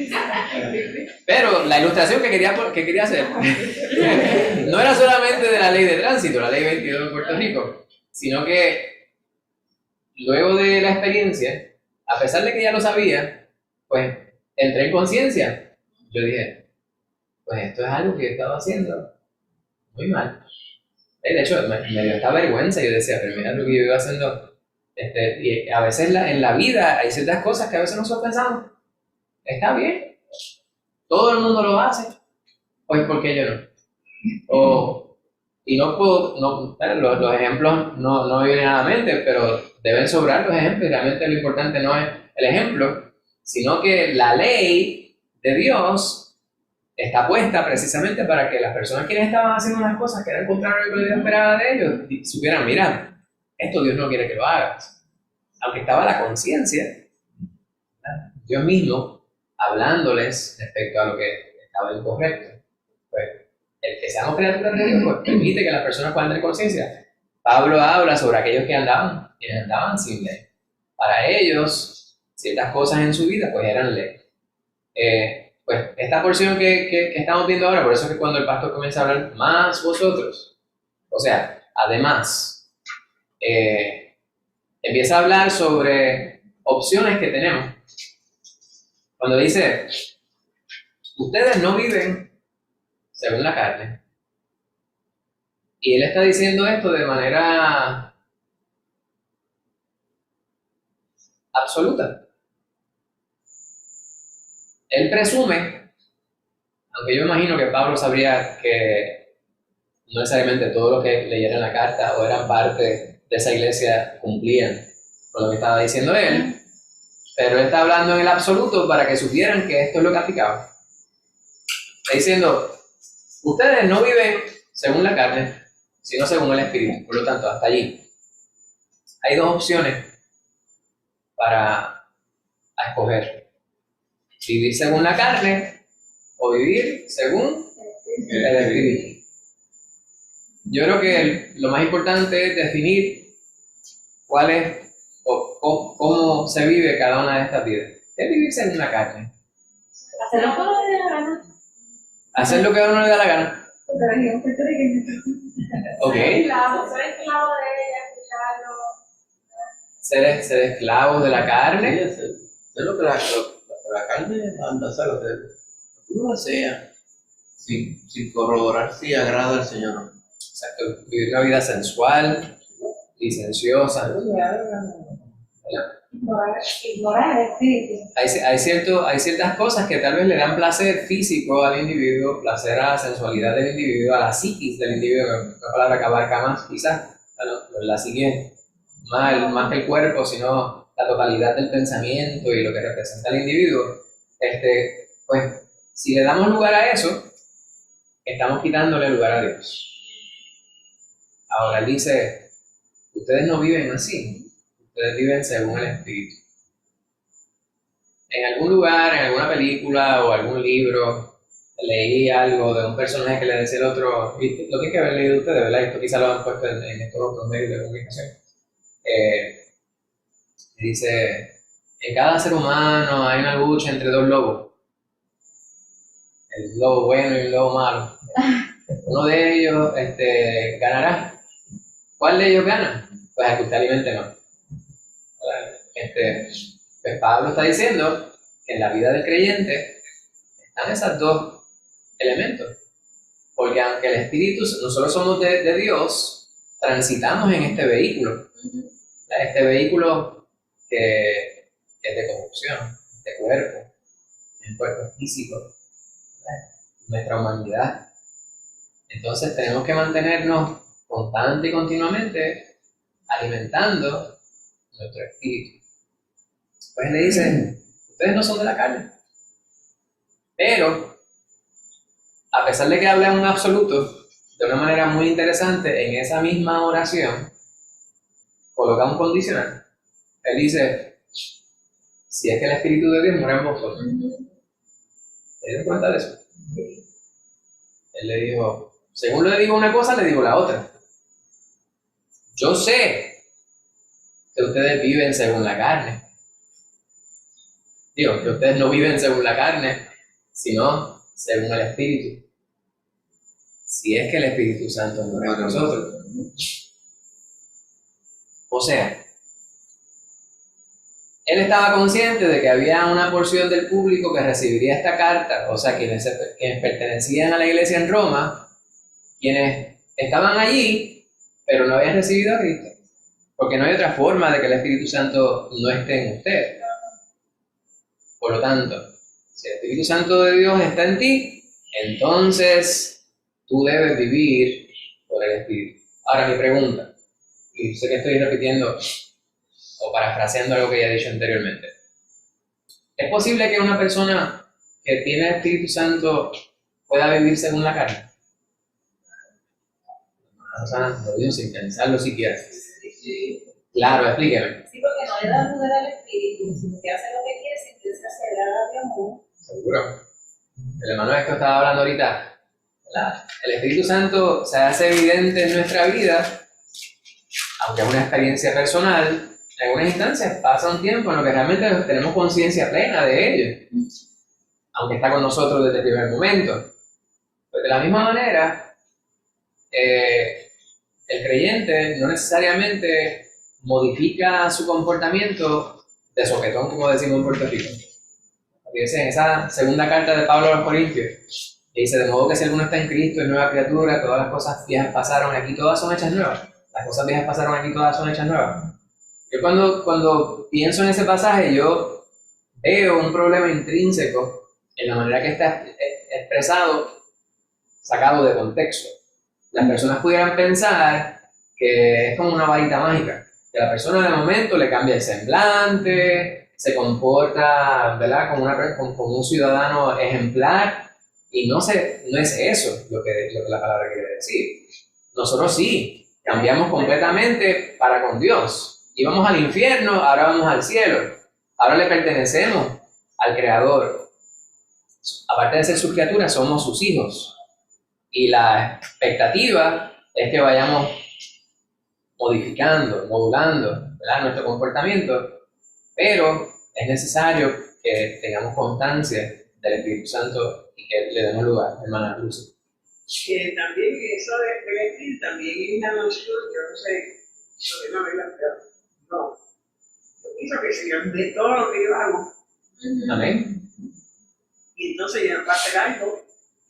Pero la ilustración que quería hacer no era solamente de la ley de tránsito, la ley 22 de Puerto Rico, sino que luego de la experiencia, a pesar de que ya lo sabía, pues entré en conciencia. Yo dije, pues esto es algo que he estado haciendo muy mal. De hecho, me dio esta vergüenza. Yo decía, pero mira lo que yo iba haciendo. Y a veces en la vida hay ciertas cosas que a veces nosotros pensamos, está bien, todo el mundo lo hace, pues ¿por qué yo no? Y no puedo, los ejemplos no me vienen a la mente, pero deben sobrar los ejemplos. Realmente lo importante no es el ejemplo, sino que la ley de Dios está puesta precisamente para que las personas quienes estaban haciendo unas cosas que eran contrario a lo que Dios esperaba de ellos, supieran, mira, esto Dios no quiere que lo hagas. Aunque estaba la conciencia, Dios mismo, hablándoles respecto a lo que estaba incorrecto. Pues, el que seamos criaturas de Dios, pues permite que las personas puedan tener conciencia. Pablo habla sobre aquellos quienes andaban sin ley. Para ellos, ciertas cosas en su vida, pues eran ley. Pues esta porción que estamos viendo ahora, por eso es que cuando el pastor comienza a hablar, más vosotros, o sea, además, empieza a hablar sobre opciones que tenemos. Cuando dice, ustedes no viven según la carne. Y él está diciendo esto de manera absoluta. Él presume, aunque yo imagino que Pablo sabría que no necesariamente todo lo que leyeran la carta o eran parte de esa iglesia cumplían con lo que estaba diciendo él, pero él está hablando en el absoluto para que supieran que esto es lo que aplicaba. Está diciendo, ustedes no viven según la carne, sino según el Espíritu. Por lo tanto, hasta allí hay 2 opciones para escoger: vivir según la carne o vivir según el Espíritu. Yo creo que lo más importante es definir cuál es o cómo se vive cada una de estas vidas. ¿Qué es vivir según la carne? Hacer lo que uno le dé la gana. Hacer lo que a uno le da la gana. Ok. Soy esclavo de escucharlo. Ser esclavos de la carne. Es lo que la carne manda, ¿sabes? Lo que uno desea, sin corroborar si agrada al Señor. Exacto. Vivir una vida sensual, licenciosa. Ignorar el espíritu. Hay ciertas cosas que tal vez le dan placer físico al individuo, placer a la sensualidad del individuo, a la psiquis del individuo, que es una palabra que abarca más, quizás, la psique, más que el cuerpo, sino la totalidad del pensamiento y lo que representa el individuo. Pues, si le damos lugar a eso, estamos quitándole lugar a Dios. Ahora él dice, ustedes no viven así. Ustedes viven según el Espíritu. En algún lugar, en alguna película o algún libro, leí algo de un personaje que le decía al otro, y lo tienen que haber leído ustedes, ¿verdad? Esto quizá lo han puesto en estos otros medios de comunicación. Dice, en cada ser humano hay una lucha entre dos lobos. El lobo bueno y el lobo malo. Uno de ellos ganará. ¿Cuál de ellos gana? Pues el que usted alimente no. Pues Pablo está diciendo que en la vida del creyente están esos dos elementos. Porque aunque el Espíritu, nosotros somos de Dios, transitamos en este vehículo. Este vehículo que es de corrupción, de cuerpo, el cuerpo físico, nuestra humanidad. Entonces tenemos que mantenernos constante y continuamente alimentando nuestro espíritu. Pues le dicen, ustedes no son de la carne. Pero, a pesar de que habla en un absoluto, de una manera muy interesante, en esa misma oración, coloca un condicional. Él dice, si es que el Espíritu de Dios mora en vosotros. ¿Se dieron cuenta de eso? Él le dijo, según le digo una cosa, le digo la otra. Yo sé que ustedes viven según la carne. Digo, que ustedes no viven según la carne, sino según el Espíritu. Si es que el Espíritu Santo mora en nosotros. O sea, él estaba consciente de que había una porción del público que recibiría esta carta, o sea, quienes pertenecían a la iglesia en Roma, quienes estaban allí, pero no habían recibido a Cristo. Porque no hay otra forma de que el Espíritu Santo no esté en usted. Por lo tanto, si el Espíritu Santo de Dios está en ti, entonces tú debes vivir por el Espíritu. Ahora mi pregunta, y sé que estoy repitiendo o parafraseando algo que ya he dicho anteriormente. ¿Es posible que una persona que tiene el Espíritu Santo pueda vivir según la carne? O sea, lo digo sin pensarlo siquiera. Claro, explíqueme. Sí, porque no le da lugar al espíritu, sino que hace lo que quiere sin que se agrada a Dios. Seguro. El hermano esto estaba hablando ahorita. El Espíritu Santo se hace evidente en nuestra vida, aunque es una experiencia personal. En algunas instancias pasa un tiempo en lo que realmente tenemos conciencia plena de ello, aunque está con nosotros desde el primer momento. Pues de la misma manera, el creyente no necesariamente modifica su comportamiento de soquetón, como decimos en Puerto Rico. Fíjense, en esa segunda carta de Pablo a los Corintios, dice, de modo que si alguno está en Cristo, es nueva criatura, todas las cosas viejas pasaron, aquí todas son hechas nuevas. Las cosas viejas pasaron, aquí todas son hechas nuevas. Yo cuando pienso en ese pasaje, yo veo un problema intrínseco en la manera que está expresado, sacado de contexto. Las personas pudieran pensar que es como una varita mágica, que la persona de momento le cambia el semblante, se comporta, ¿verdad?, como un ciudadano ejemplar, y no es eso lo que la palabra quiere decir. Nosotros sí, cambiamos completamente para con Dios. Íbamos al infierno, ahora vamos al cielo. Ahora le pertenecemos al Creador. Aparte de ser sus criaturas, somos sus hijos. Y la expectativa es que vayamos modificando, modulando, ¿verdad?, nuestro comportamiento. Pero es necesario que tengamos constancia del Espíritu Santo y que le demos lugar, hermana Lucy. También eso de vestir, también es una noción, yo no sé, sobre una vela, pero no. Yo pienso que el Señor ve todo lo que yo hago. Amén. Y entonces yo no puedo hacer algo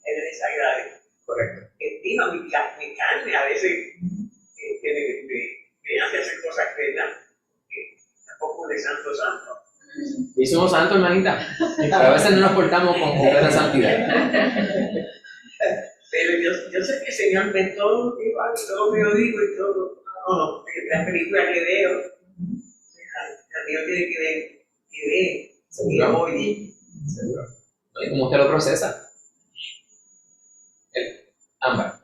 que le desagrade. Correcto. Digo, mi carne a veces me hace hacer cosas que tampoco de santo. Y somos santos, hermanita, pero a veces no nos portamos con completa santidad. Pero yo sé que el Señor ve todo lo que yo hago, todo lo que yo digo y todo. No, la película que veo, también tiene que ver, y oye. Seguro. ¿Y cómo usted lo procesa? Ámbar.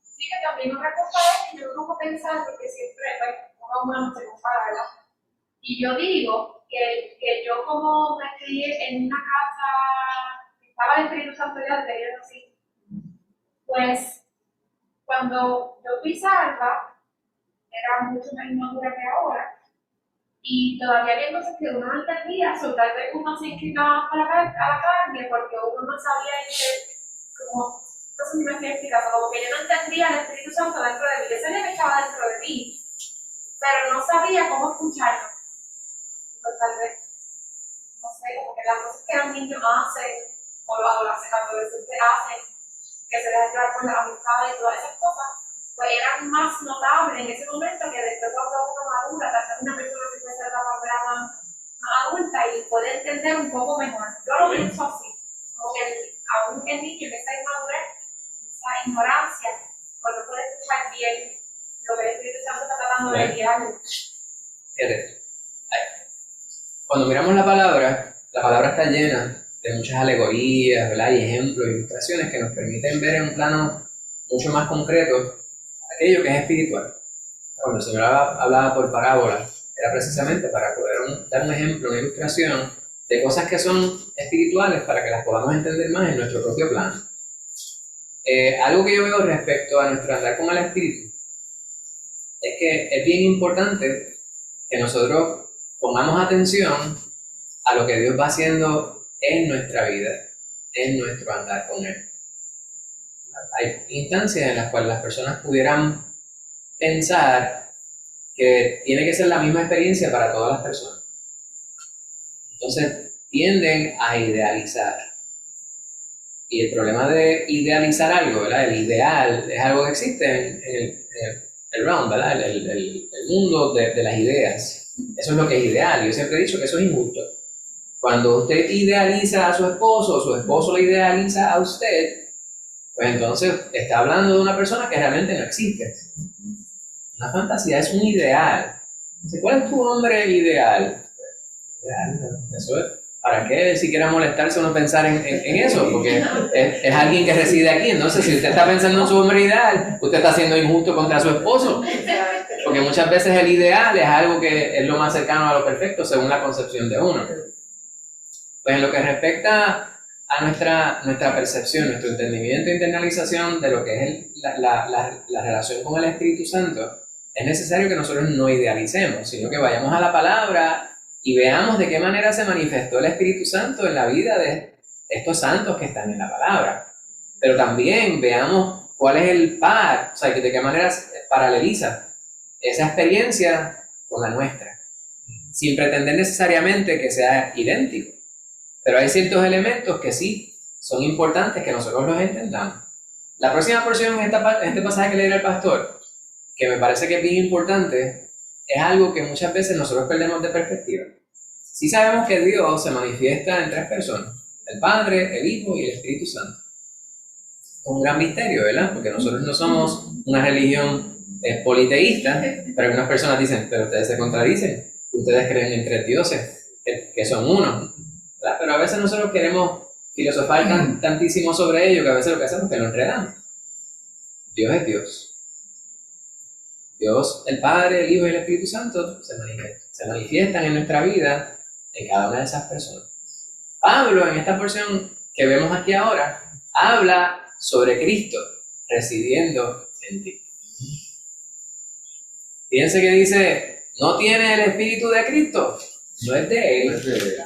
Sí, que también otra cosa es que yo no puedo pensar, porque siempre, pues, uno humano se compara, ¿verdad? Y yo digo que yo como me crié en una casa, estaba el Espíritu Santo ya desde yo así, pues cuando yo fui salva, era mucho más inmadura que ahora, y todavía había cosas que uno no entendía, tal vez uno se inclinaba a la carne, porque uno no sabía como, no sé si me estoy explicando, como que yo no entendía el Espíritu Santo dentro de mí, yo sabía que estaba dentro de mí, pero no sabía cómo escucharlo. Pues tal vez, no sé, como que las cosas que los niños hacen, o los adolescentes hacen, que se dejan llevar por la amistad y todas esas cosas, pues eran más notables en ese momento que después cuando uno madura, tal vez una persona que puede ser la manera más adulta y puede entender un poco mejor. Yo lo pienso así, como que aún el niño en esa inmadurez, esa ignorancia, cuando puede escuchar bien lo que el Espíritu Santo está tratando de guiarle. Fíjate, cuando miramos la palabra está llena de muchas alegorías, ¿verdad? Y ejemplos, ilustraciones que nos permiten ver en un plano mucho más concreto aquello que es espiritual. Cuando el Señor hablaba por parábolas, era precisamente para poder dar un ejemplo, una ilustración de cosas que son espirituales para que las podamos entender más en nuestro propio plano. Algo que yo veo respecto a nuestro andar con el Espíritu es que es bien importante que nosotros pongamos atención a lo que Dios va haciendo en nuestra vida, en nuestro andar con Él. Hay instancias en las cuales las personas pudieran pensar que tiene que ser la misma experiencia para todas las personas. Entonces tienden a idealizar. Y el problema de idealizar algo, ¿verdad? El ideal es algo que existe en el realm, ¿verdad? El mundo de las ideas. Eso es lo que es ideal. Yo siempre he dicho que eso es injusto. Cuando usted idealiza a su esposo le idealiza a usted, pues entonces está hablando de una persona que realmente no existe. Una fantasía es un ideal. ¿Cuál es tu hombre ideal? Eso es. ¿Para qué siquiera molestarse o no pensar en eso? Porque es alguien que reside aquí. Entonces, si usted está pensando en su hombre ideal, usted está siendo injusto contra su esposo. Porque muchas veces el ideal es algo que es lo más cercano a lo perfecto según la concepción de uno. Pues en lo que respecta a nuestra percepción, nuestro entendimiento e internalización de lo que es la relación con el Espíritu Santo, es necesario que nosotros no idealicemos, sino que vayamos a la palabra y veamos de qué manera se manifestó el Espíritu Santo en la vida de estos santos que están en la palabra. Pero también veamos cuál es el par, o sea, de qué manera paraleliza esa experiencia con la nuestra, sin pretender necesariamente que sea idéntico. Pero hay ciertos elementos que sí son importantes que nosotros los entendamos. La próxima porción en este pasaje que leerá el pastor, que me parece que es bien importante, es algo que muchas veces nosotros perdemos de perspectiva. Sí sabemos que Dios se manifiesta en tres personas, el Padre, el Hijo y el Espíritu Santo. Es un gran misterio, ¿verdad? Porque nosotros no somos una religión politeísta, pero algunas personas dicen, pero ustedes se contradicen, ustedes creen en tres dioses, que son uno. ¿Verdad? Pero a veces nosotros queremos filosofar tantísimo sobre ello que a veces lo que hacemos es que lo enredamos. Dios es Dios. Dios, el Padre, el Hijo y el Espíritu Santo se manifiestan en nuestra vida en cada una de esas personas. Pablo, en esta porción que vemos aquí ahora, habla sobre Cristo residiendo en ti. Fíjense que dice, no tiene el Espíritu de Cristo, no es de Él.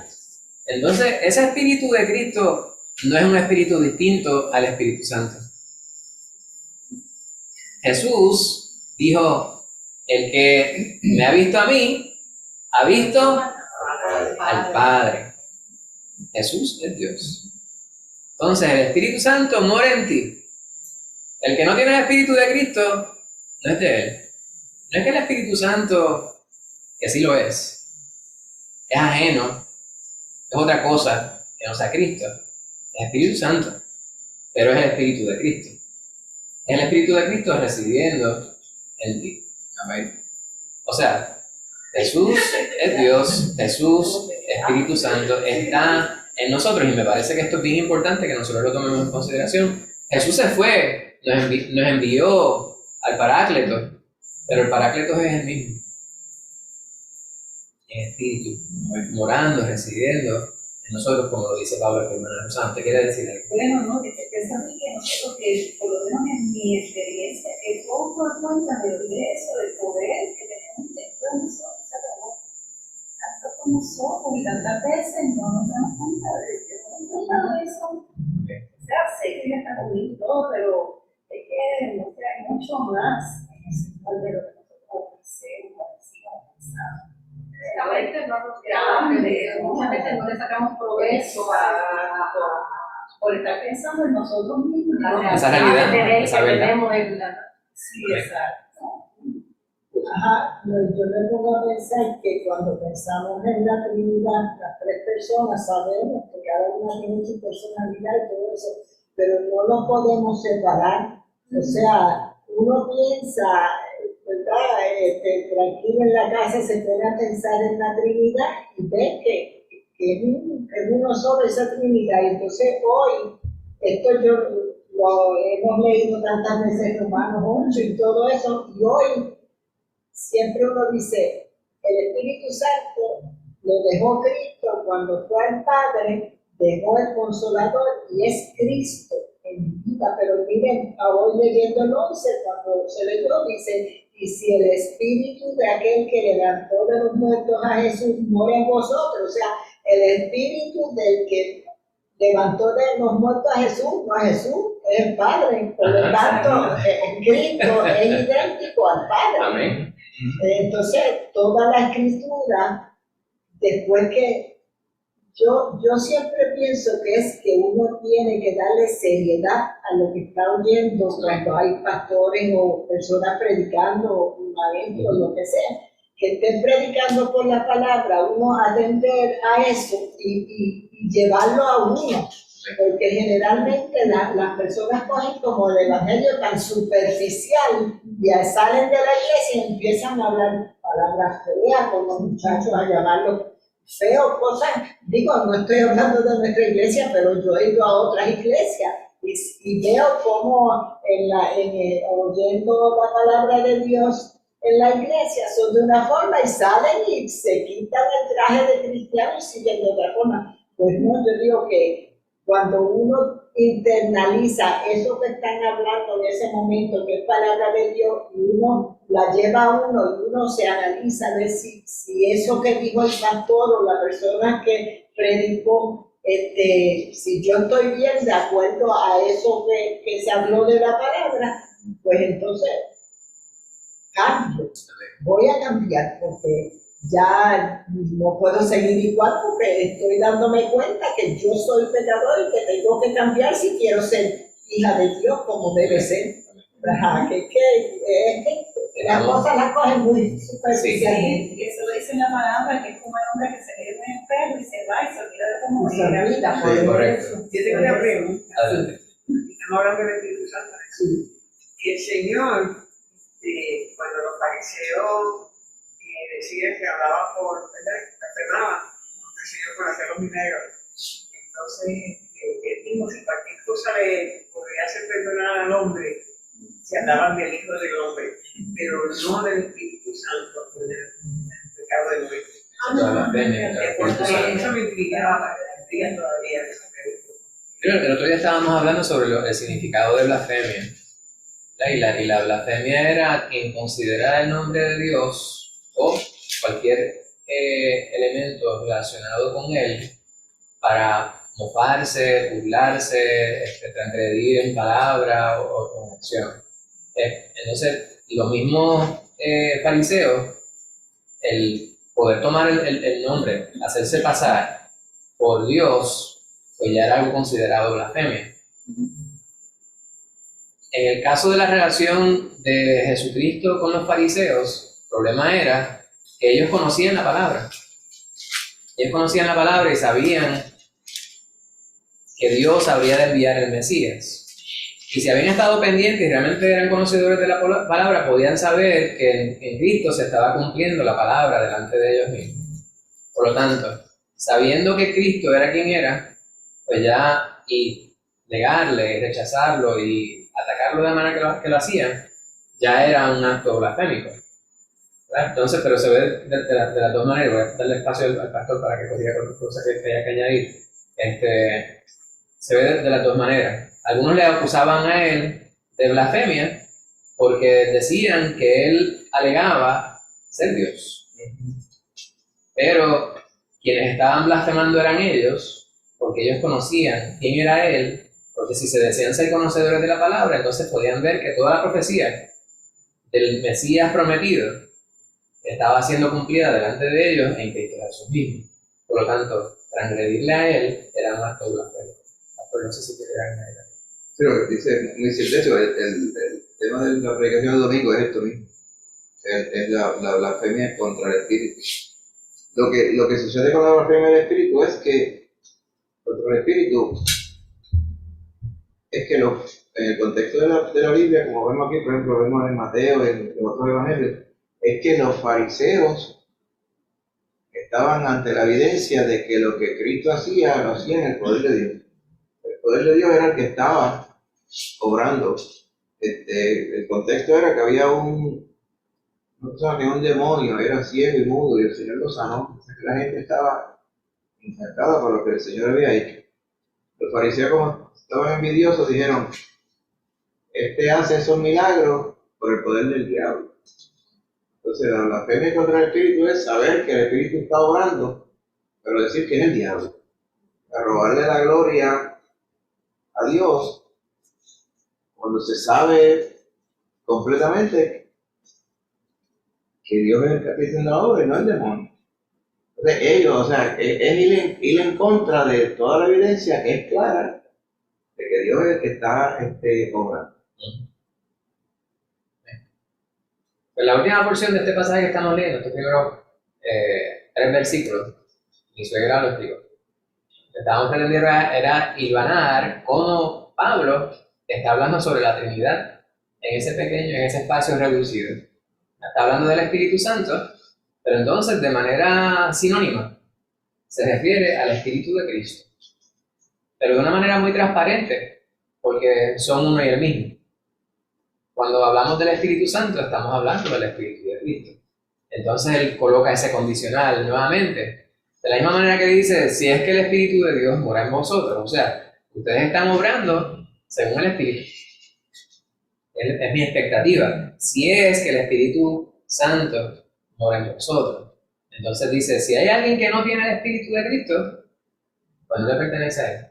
Entonces, ese Espíritu de Cristo no es un espíritu distinto al Espíritu Santo. Jesús dijo, el que me ha visto a mí, ha visto al Padre. Jesús es Dios. Entonces, el Espíritu Santo mora en ti. El que no tiene el Espíritu de Cristo, no es de Él. No es que el Espíritu Santo, que sí lo es ajeno, es otra cosa que no sea Cristo. Es Espíritu Santo, pero es el Espíritu de Cristo. Es el Espíritu de Cristo residiendo en ti. Amén. O sea, Jesús es Dios, Jesús, Espíritu Santo, está en nosotros, y me parece que esto es bien importante que nosotros lo tomemos en consideración. Jesús se fue, nos envió al Paráclito, pero el Paráclito es el mismo. En espíritu, morando, residiendo en nosotros, como lo dice Pablo, que hermana Rosana, ¿te quiere decir algo? Bueno, no, que pensando que nosotros, que por lo menos en mi experiencia, que todos nos cuenta del ingreso, del poder que tenemos dentro de nosotros, sabemos, tanto como somos, y tantas veces no nos damos cuenta de eso. O sea, sé que ya está conmigo todo, pero es que hay mucho más en ese de lo que nosotros ofrecemos, decimos, pensamos. A veces no nos grande, muchas veces no le sacamos provecho por estar pensando en nosotros mismos. Esa realidad, esa verdad. tenemos en la... Sí, exacto. Ajá, yo me pongo a pensar que cuando pensamos en la Trinidad, las tres personas sabemos que cada una tiene su personalidad y todo eso, pero no lo podemos separar. O sea, uno piensa, ¿verdad? Tranquilo en la casa, se pone a pensar en la Trinidad y ve que es uno solo esa Trinidad. Y entonces hoy, esto yo lo hemos leído tantas veces en Romanos 8 y todo eso, y hoy siempre uno dice, el Espíritu Santo lo dejó Cristo cuando fue al Padre, dejó el Consolador y es Cristo en mi vida. Pero miren, hoy leyendo el 11, cuando se leyó, dice, y si el Espíritu de aquel que levantó de los muertos a Jesús mora en vosotros, o sea, el Espíritu del que levantó de los muertos a Jesús, no a Jesús, es el Padre. Por lo tanto, Cristo es idéntico al Padre. Amén. Entonces, toda la escritura, después que yo siempre pienso que es que uno tiene que darle seriedad a lo que está oyendo cuando hay pastores o personas predicando, o maestros, lo que sea, que estén predicando por la palabra, uno atender a eso y llevarlo a uno. Porque generalmente las personas cogen como el evangelio tan superficial y salen de la iglesia y empiezan a hablar palabras feas con los muchachos, a llamarlos feos, cosas. Digo, no estoy hablando de nuestra iglesia, pero yo he ido a otras iglesias y veo cómo oyendo la palabra de Dios en la iglesia son de una forma y salen y se quitan el traje de cristiano y siguen de otra forma. Pues no, yo digo que cuando uno internaliza eso que están hablando en ese momento, que es palabra de Dios, y uno la lleva a uno y uno se analiza a ver si eso que dijo el pastor o la persona que predicó, si yo estoy bien de acuerdo a eso que se habló de la palabra, pues entonces cambio. Voy a cambiar porque ya no puedo seguir igual porque estoy dándome cuenta que yo soy pecador y que tengo que cambiar si quiero ser hija de Dios como debe ser. Las cosas las cogen muy superficialmente. Y eso lo dice en la palabra, que es como el hombre que se ve en el perro y se va y se olvida de cómo Se era. olvida. Sí, correcto. Yo tengo una pregunta. Adelante. Estamos hablando del Espíritu Santo. Que el Señor, cuando los fariseos decían que hablaban ¿verdad? Afirmaban el Señor por hacer los milagros. Entonces, él dijo, si cualquier cosa le podría hacer perdonar al hombre, se hablaban del Hijo del Hombre, pero no del Espíritu Santo, del pecado de muerte. Porque eso me intrigaba todavía. El otro día estábamos hablando sobre el significado de blasfemia. Y la blasfemia era quien considera el nombre de Dios o cualquier elemento relacionado con él para mofarse, burlarse, transgredir en palabra o en acción. Entonces, los mismos fariseos, el poder tomar el nombre, hacerse pasar por Dios, pues ya era algo considerado blasfemia. En el caso de la relación de Jesucristo con los fariseos, el problema era que ellos conocían la palabra. Ellos conocían la palabra y sabían que Dios habría de enviar el Mesías. Y si habían estado pendientes y realmente eran conocedores de la palabra, podían saber que en Cristo se estaba cumpliendo la palabra delante de ellos mismos. Por lo tanto, sabiendo que Cristo era quien era, pues ya, y negarle, y rechazarlo y atacarlo de la manera que lo hacían, ya era un acto blasfémico. ¿Verdad? Entonces, pero se ve de las dos maneras. Voy a darle espacio al pastor para que corrija cualquier cosa que haya que añadir. Se ve de las dos maneras. Algunos le acusaban a él de blasfemia porque decían que él alegaba ser Dios. Pero quienes estaban blasfemando eran ellos, porque ellos conocían quién era él, porque si se decían ser conocedores de la palabra, entonces podían ver que toda la profecía del Mesías prometido estaba siendo cumplida delante de ellos en Cristo Jesús mismo. Por lo tanto, transgredirle a él era un acto blasfemo. No sé si quiere añadir. Pero dice muy cierto eso, el tema de la predicación del domingo es esto mismo. Es la blasfemia contra el Espíritu. Lo que sucede con la blasfemia del Espíritu es que contra el Espíritu es que en el contexto de la Biblia, como vemos aquí, por ejemplo, vemos en Mateo, en los otros evangelios, es que los fariseos estaban ante la evidencia de que lo que Cristo hacía, lo hacía en el poder de Dios. El poder de Dios era el que estaba obrando. El contexto era que había un demonio, era ciego y mudo, y el Señor lo sanó. Entonces la gente estaba encantada por lo que el Señor había hecho. Los fariseos, como estaban envidiosos, dijeron: hace esos milagros por el poder del diablo. Entonces la blasfemia contra el Espíritu es saber que el Espíritu está obrando, pero decir que es el diablo. A robarle la gloria a Dios cuando se sabe completamente que Dios es el que está haciendo la obra y no el demonio. Entonces ellos, o sea, es ir en contra de toda la evidencia que es clara de que Dios es el que está obrando. Pues la última porción de este pasaje que estamos leyendo, estos primeros 3 versículos, mi suegra lo explicó. Lo que estábamos pretendiendo era hilvanar cómo Pablo está hablando sobre la Trinidad en ese espacio reducido. Está hablando del Espíritu Santo, pero entonces de manera sinónima se refiere al Espíritu de Cristo. Pero de una manera muy transparente, porque son uno y el mismo. Cuando hablamos del Espíritu Santo, estamos hablando del Espíritu de Cristo. Entonces él coloca ese condicional nuevamente. De la misma manera que dice: si es que el Espíritu de Dios mora en vosotros. O sea, ustedes están obrando según el Espíritu. Es mi expectativa. Si es que el Espíritu Santo mora en vosotros. Entonces dice: si hay alguien que no tiene el Espíritu de Cristo, pues no le pertenece a él.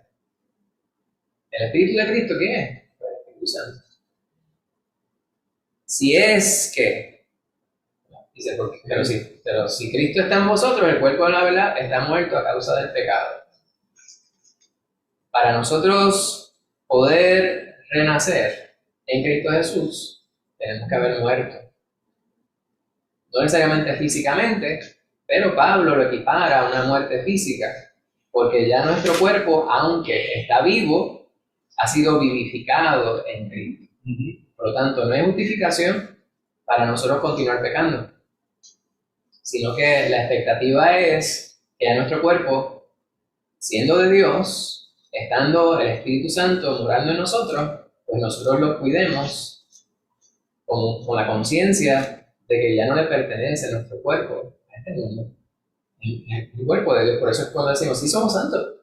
¿El Espíritu de Cristo quién es? Pues el Espíritu Santo. Si es que, dice, pero si Cristo está en vosotros, el cuerpo de la verdad está muerto a causa del pecado. Para nosotros poder renacer en Cristo Jesús, tenemos que haber muerto. No necesariamente físicamente, pero Pablo lo equipara a una muerte física, porque ya nuestro cuerpo, aunque está vivo, ha sido vivificado en Cristo. Por lo tanto, no hay justificación para nosotros continuar pecando, sino que la expectativa es que a nuestro cuerpo, siendo de Dios, estando el Espíritu Santo morando en nosotros, pues nosotros lo cuidemos con la conciencia de que ya no le pertenece nuestro cuerpo a este mundo. El cuerpo de Dios, por eso es cuando decimos: sí somos santos.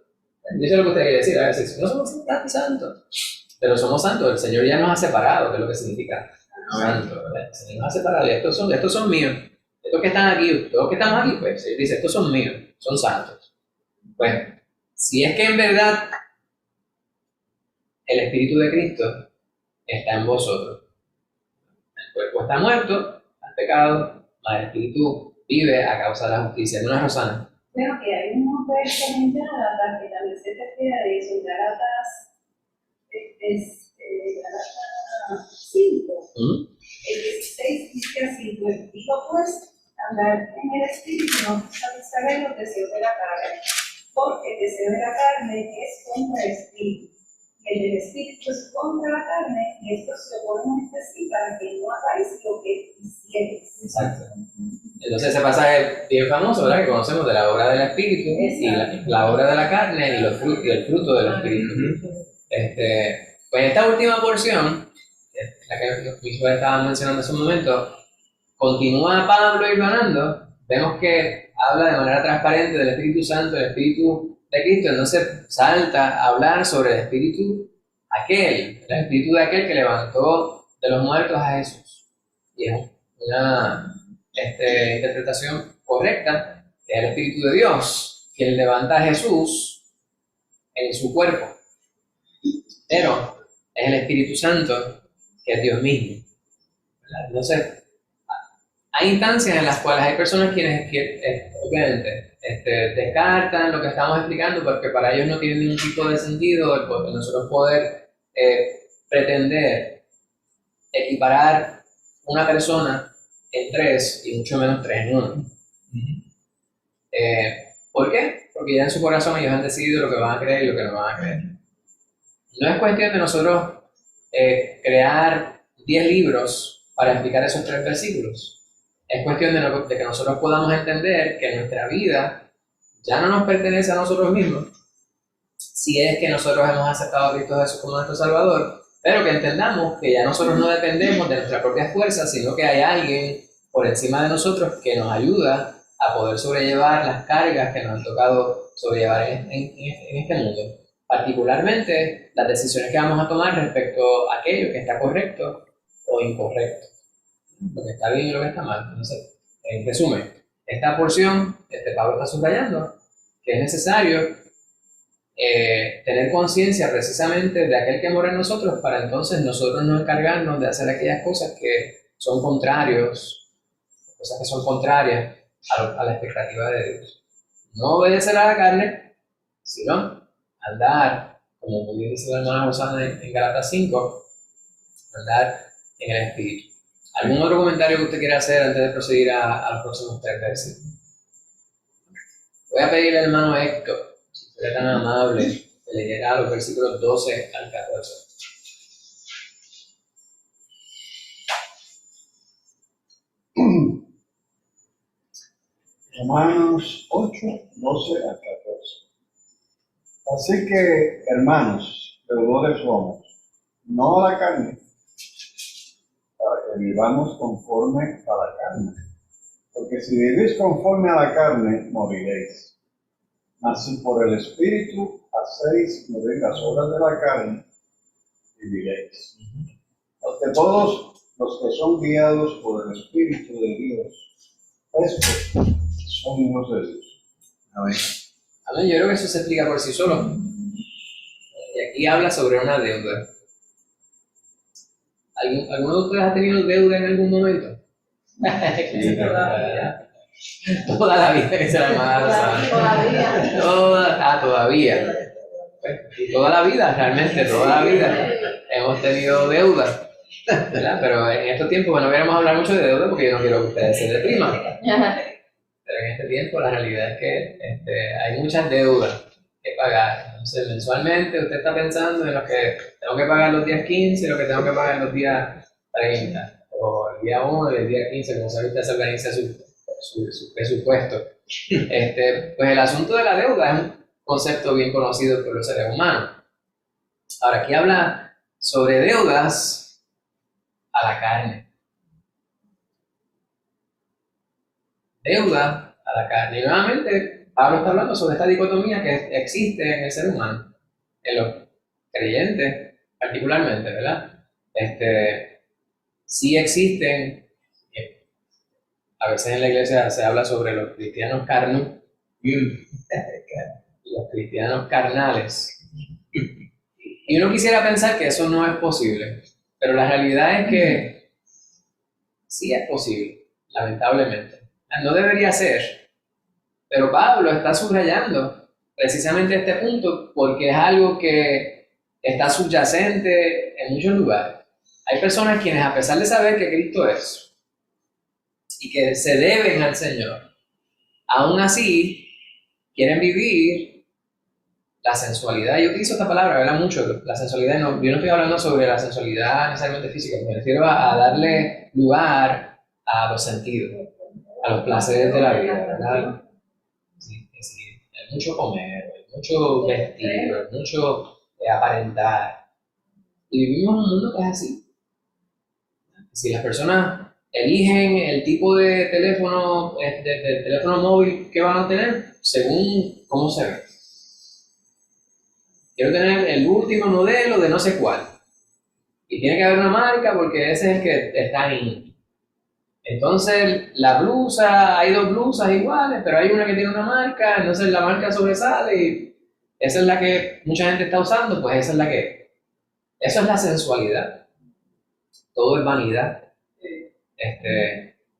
Yo sé lo que usted quiere decir, a veces no somos tan santos, pero somos santos. El Señor ya nos ha separado, que es lo que significa santo, ¿verdad? El Señor nos ha separado, y estos son míos. Estos que están aquí, todos que estamos aquí, pues Él dice: estos son míos, son santos. Pues Si es que en verdad el Espíritu de Cristo está en vosotros. El cuerpo está muerto al pecado, mas el Espíritu vive a causa de la justicia. ¿No es Rosana? Pero que hay unos versos en Gálatas que también se refiere a eso, en Gálatas 5, el 16 dice así, pues digo pues, andar en el espíritu, no satisfacer los deseos de la carne, porque el deseo de la carne es contra el espíritu, y el del espíritu es contra la carne, y estos se oponen entre sí para que no hagáis lo que quisierais. Exacto. Entonces ese pasaje es bien famoso, ¿verdad? Que conocemos de la obra del Espíritu y la obra de la carne y el fruto del Espíritu. Pues esta última porción, la que mis estaban mencionando hace un momento, continúa Pablo hilvanando, vemos que habla de manera transparente del Espíritu Santo, del Espíritu de Cristo, entonces salta a hablar sobre el Espíritu el Espíritu de aquel que levantó de los muertos a Jesús. Y es una interpretación correcta, que es el Espíritu de Dios, quien levanta a Jesús en su cuerpo. Pero es el Espíritu Santo, que es Dios mismo, ¿verdad? Entonces, hay instancias en las cuales hay personas quienes obviamente descartan lo que estamos explicando porque para ellos no tiene ningún tipo de sentido el nosotros poder pretender equiparar una persona en tres y mucho menos tres en uno. ¿Por qué? Porque ya en su corazón ellos han decidido lo que van a creer y lo que no van a creer. No es cuestión de nosotros crear 10 libros para explicar esos 3 versículos. Es cuestión de que nosotros podamos entender que nuestra vida ya no nos pertenece a nosotros mismos, si es que nosotros hemos aceptado a Cristo Jesús como nuestro Salvador, pero que entendamos que ya nosotros no dependemos de nuestras propias fuerzas, sino que hay alguien por encima de nosotros que nos ayuda a poder sobrellevar las cargas que nos han tocado sobrellevar en este mundo. Particularmente las decisiones que vamos a tomar respecto a aquello que está correcto o incorrecto, lo que está bien y lo que está mal. Entonces, en resumen, esta porción, Pablo está subrayando que es necesario tener conciencia precisamente de aquel que mora en nosotros para entonces nosotros no encargarnos de hacer aquellas cosas que son contrarias a la expectativa de Dios. No obedecer a la carne, sino andar, como muy bien dice la hermana Rosana en Gálatas 5, andar en el Espíritu. ¿Algún otro comentario que usted quiera hacer antes de proseguir a los próximos 3 versículos? Voy a pedirle al hermano Héctor, si fuera tan amable, que leyera los versículos 12 al 14. Romanos 8, 12 al 14. Así que, hermanos, deudores somos, no a la carne, para que vivamos conforme a la carne. Porque si vivís conforme a la carne, moriréis. Mas si por el Espíritu hacéis morir las obras de la carne, viviréis. Porque todos los que son guiados por el Espíritu de Dios, estos son hijos de Dios. Amén. Amén. Yo creo que eso se explica por sí solo. Y aquí habla sobre una deuda. ¿Alguno de ustedes ha tenido deuda en algún momento? Sí, todavía. Toda la vida que se la manda. Todavía. Y toda la vida, realmente, toda la vida hemos tenido deuda, ¿verdad? Pero en estos tiempos no queremos hablar mucho de deuda porque yo no quiero que ustedes se depriman. Pero en este tiempo la realidad es que hay muchas deudas que pagar. Entonces mensualmente usted está pensando en lo que tengo que pagar los días 15, lo que tengo que pagar los días 30, o el día 1 y el día 15, como sabe usted se organiza su presupuesto. Pues el asunto de la deuda es un concepto bien conocido por los seres humanos. Ahora, aquí habla sobre deudas a la carne. Deuda a la carne. Y nuevamente, Pablo está hablando sobre esta dicotomía que existe en el ser humano, en los creyentes particularmente, ¿verdad? Sí existen, a veces en la iglesia se habla sobre los cristianos carnum, los cristianos carnales. Y uno quisiera pensar que eso no es posible, pero la realidad es que sí es posible, lamentablemente. No debería ser, pero Pablo está subrayando precisamente este punto porque es algo que está subyacente en muchos lugares. Hay personas quienes, a pesar de saber que Cristo es y que se deben al Señor, aún así quieren vivir la sensualidad. Yo utilizo esta palabra, ¿verdad? Mucho, la sensualidad. No, yo no estoy hablando sobre la sensualidad necesariamente física, me refiero a darle lugar a los sentidos, a los placeres de la vida, ¿verdad? Sí, el mucho comer, el mucho vestir, el mucho aparentar. Y vivimos en un mundo que es así. Si las personas eligen el tipo de teléfono, de teléfono móvil que van a tener, según cómo se ve. Quiero tener el último modelo de no sé cuál. Y tiene que haber una marca porque ese es el que está ahí. Entonces, la blusa, hay dos blusas iguales, pero hay una que tiene una marca, entonces la marca sobresale y esa es la que mucha gente está usando, pues esa es la que... Eso es la sensualidad. Todo es vanidad.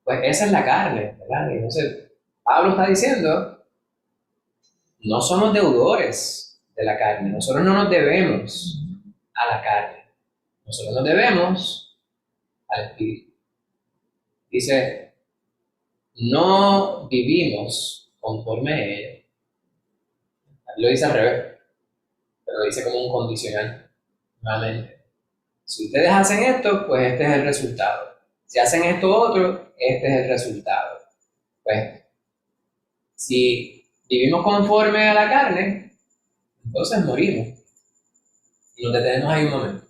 Pues esa es la carne, ¿verdad? Y entonces, Pablo está diciendo, no somos deudores de la carne, nosotros no nos debemos a la carne, nosotros nos debemos al Espíritu. Dice, no vivimos conforme a ella. Lo dice al revés, pero lo dice como un condicional, nuevamente. Si ustedes hacen esto, pues este es el resultado. Si hacen esto otro, este es el resultado. Pues, si vivimos conforme a la carne, entonces morimos. Y nos detenemos ahí un momento.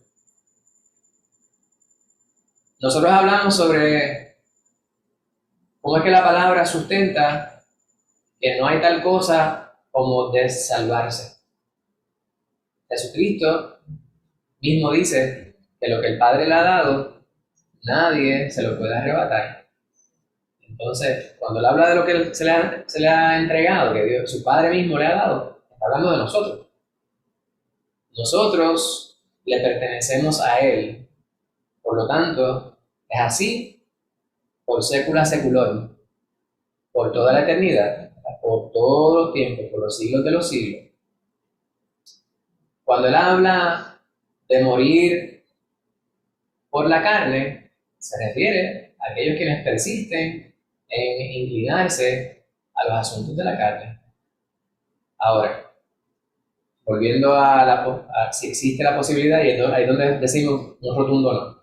Nosotros hablamos sobre cómo es que la palabra sustenta que no hay tal cosa como desalvarse. Jesucristo mismo dice que lo que el Padre le ha dado, nadie se lo puede arrebatar. Entonces, cuando él habla de lo que se le ha entregado, que Dios, su Padre mismo le ha dado, está hablando de nosotros. Nosotros le pertenecemos a Él. Por lo tanto, es así por sécula seculorum, por toda la eternidad, por todos los tiempos, por los siglos de los siglos. Cuando él habla de morir por la carne, se refiere a aquellos quienes persisten en inclinarse a los asuntos de la carne. Ahora, volviendo a si existe la posibilidad, y ahí es donde decimos un rotundo no.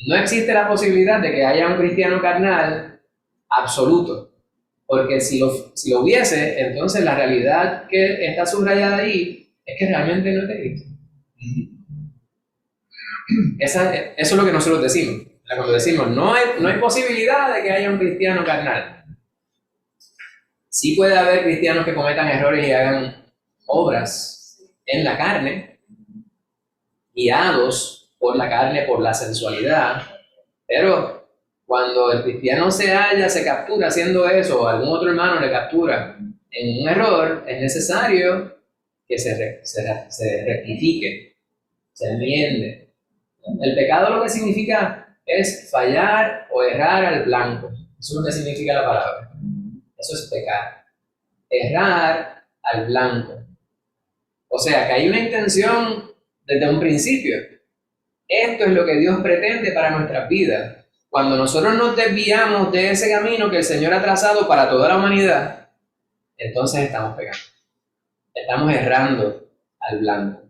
No existe la posibilidad de que haya un cristiano carnal absoluto, porque si lo hubiese, entonces la realidad que está subrayada ahí es que realmente no es de Cristo. Eso es lo que nosotros decimos. Cuando decimos, no hay posibilidad de que haya un cristiano carnal. Sí puede haber cristianos que cometan errores y hagan obras en la carne, guiados por la carne, por la sensualidad, pero cuando el cristiano se captura haciendo eso, o algún otro hermano le captura en un error, es necesario que se rectifique, se enmiende. El pecado lo que significa es fallar o errar al blanco. Eso es lo que significa la palabra. Eso es pecar. Errar al blanco. O sea, que hay una intención desde un principio. Esto es lo que Dios pretende para nuestras vidas. Cuando nosotros nos desviamos de ese camino que el Señor ha trazado para toda la humanidad, entonces estamos pecando. Estamos errando al blanco.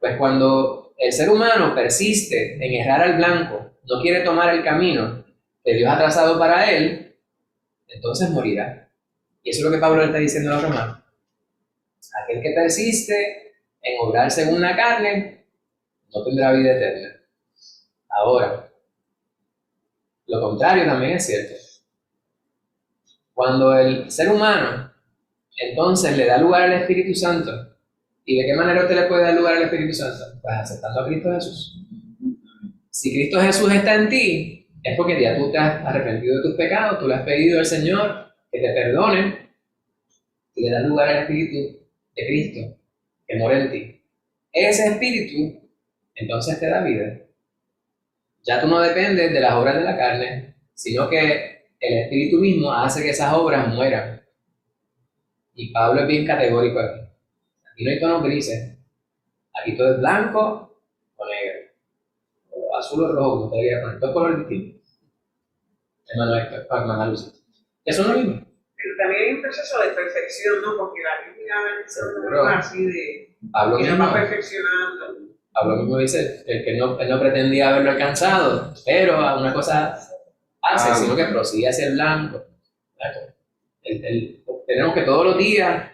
Pues cuando el ser humano persiste en errar al blanco, no quiere tomar el camino que Dios ha trazado para él, entonces morirá. Y eso es lo que Pablo le está diciendo a los romanos. Aquel que persiste en obrar según la carne, no tendrá vida eterna. Ahora, lo contrario también es cierto. Cuando el ser humano entonces le da lugar al Espíritu Santo, ¿y de qué manera usted le puede dar lugar al Espíritu Santo? Pues aceptando a Cristo Jesús. Si Cristo Jesús está en ti, es porque ya tú te has arrepentido de tus pecados, tú le has pedido al Señor que te perdone, y le das lugar al Espíritu de Cristo que mora en ti, ese Espíritu entonces te da vida. Ya tú no dependes de las obras de la carne, sino que el Espíritu mismo hace que esas obras mueran. Y Pablo es bien categórico aquí. Aquí no hay tonos grises. Aquí todo es blanco o negro. O azul o rojo, como te diría poner. Todo colores distintos. Hermano Héctor, hermana Lucy. Eso no es lo mismo. Pero también hay un proceso de perfección, ¿no? Porque la Biblia dice Seguro. una así de Pablo que nos mismo, va perfeccionando. Pablo mismo dice que él no pretendía haberlo alcanzado, pero una cosa hace, sino que prosigue hacia el blanco. Tenemos que todos los días,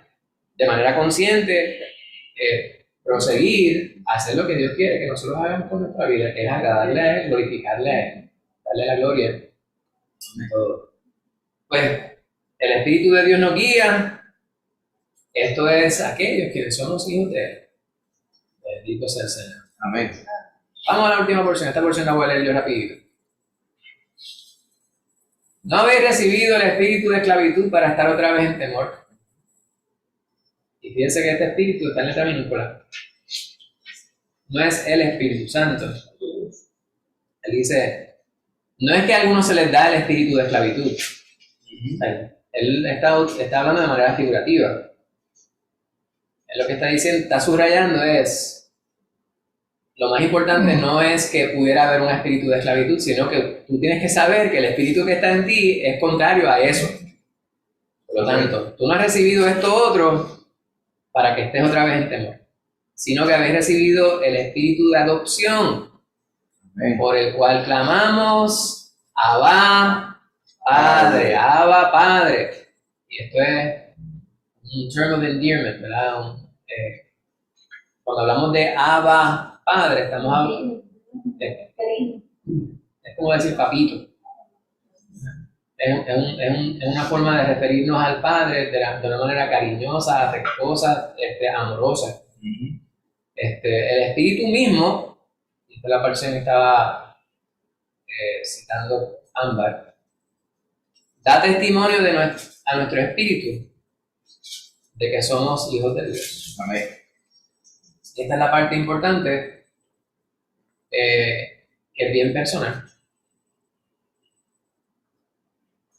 de manera consciente, proseguir a hacer lo que Dios quiere que nosotros hagamos con nuestra vida, que es agradarle a Él, glorificarle a Él, darle la gloria en todo. Pues el Espíritu de Dios nos guía. Esto es aquellos quienes somos hijos de Él. Bendito sea el Señor. Amén. Vamos a la última porción. Esta porción la voy a leer yo rapidito. No habéis recibido el espíritu de esclavitud para estar otra vez en temor. Y fíjense que este espíritu está en letra minúscula. No es el Espíritu Santo. Él dice, no es que a algunos se les da el espíritu de esclavitud. Él está hablando de manera figurativa. Él lo que está diciendo, está subrayando es, lo más importante no es que pudiera haber un espíritu de esclavitud, sino que tú tienes que saber que el espíritu que está en ti es contrario a eso. Por lo tanto, tú no has recibido esto otro para que estés otra vez en temor, sino que habéis recibido el espíritu de adopción, Amén. por el cual clamamos, Abba, Padre, Abba, Padre. Y esto es un term of endearment, ¿verdad? Cuando hablamos de Abba, Padre, estamos hablando, es como decir papito. Es una forma de referirnos al Padre de una manera cariñosa, afectuosa, amorosa. El Espíritu mismo, y esta es la porción que estaba citando Ámbar, da testimonio a nuestro espíritu de que somos hijos de Dios. Amén. Esta es la parte importante, que es bien personal.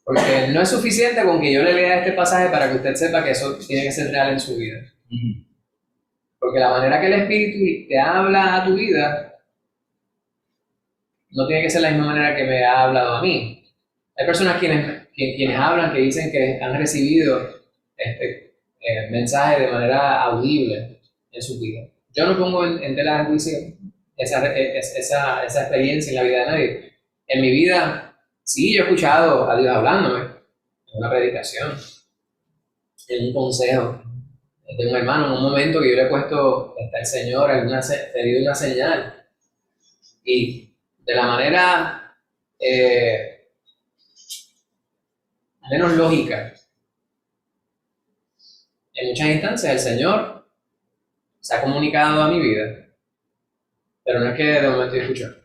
Porque no es suficiente con que yo le lea este pasaje para que usted sepa que eso tiene que ser real en su vida. Porque la manera que el Espíritu te habla a tu vida no tiene que ser la misma manera que me ha hablado a mí. Hay personas quienes hablan que dicen que han recibido mensajes de manera audible en su vida. Yo no pongo en tela de juicio esa experiencia en la vida de nadie. En mi vida, sí, yo he escuchado a Dios hablándome en una predicación, en un consejo de un hermano, en un momento que yo le he puesto el Señor, pedido una señal. Y de la manera menos lógica, en muchas instancias el Señor se ha comunicado a mi vida, pero no es que de momento yo escucho,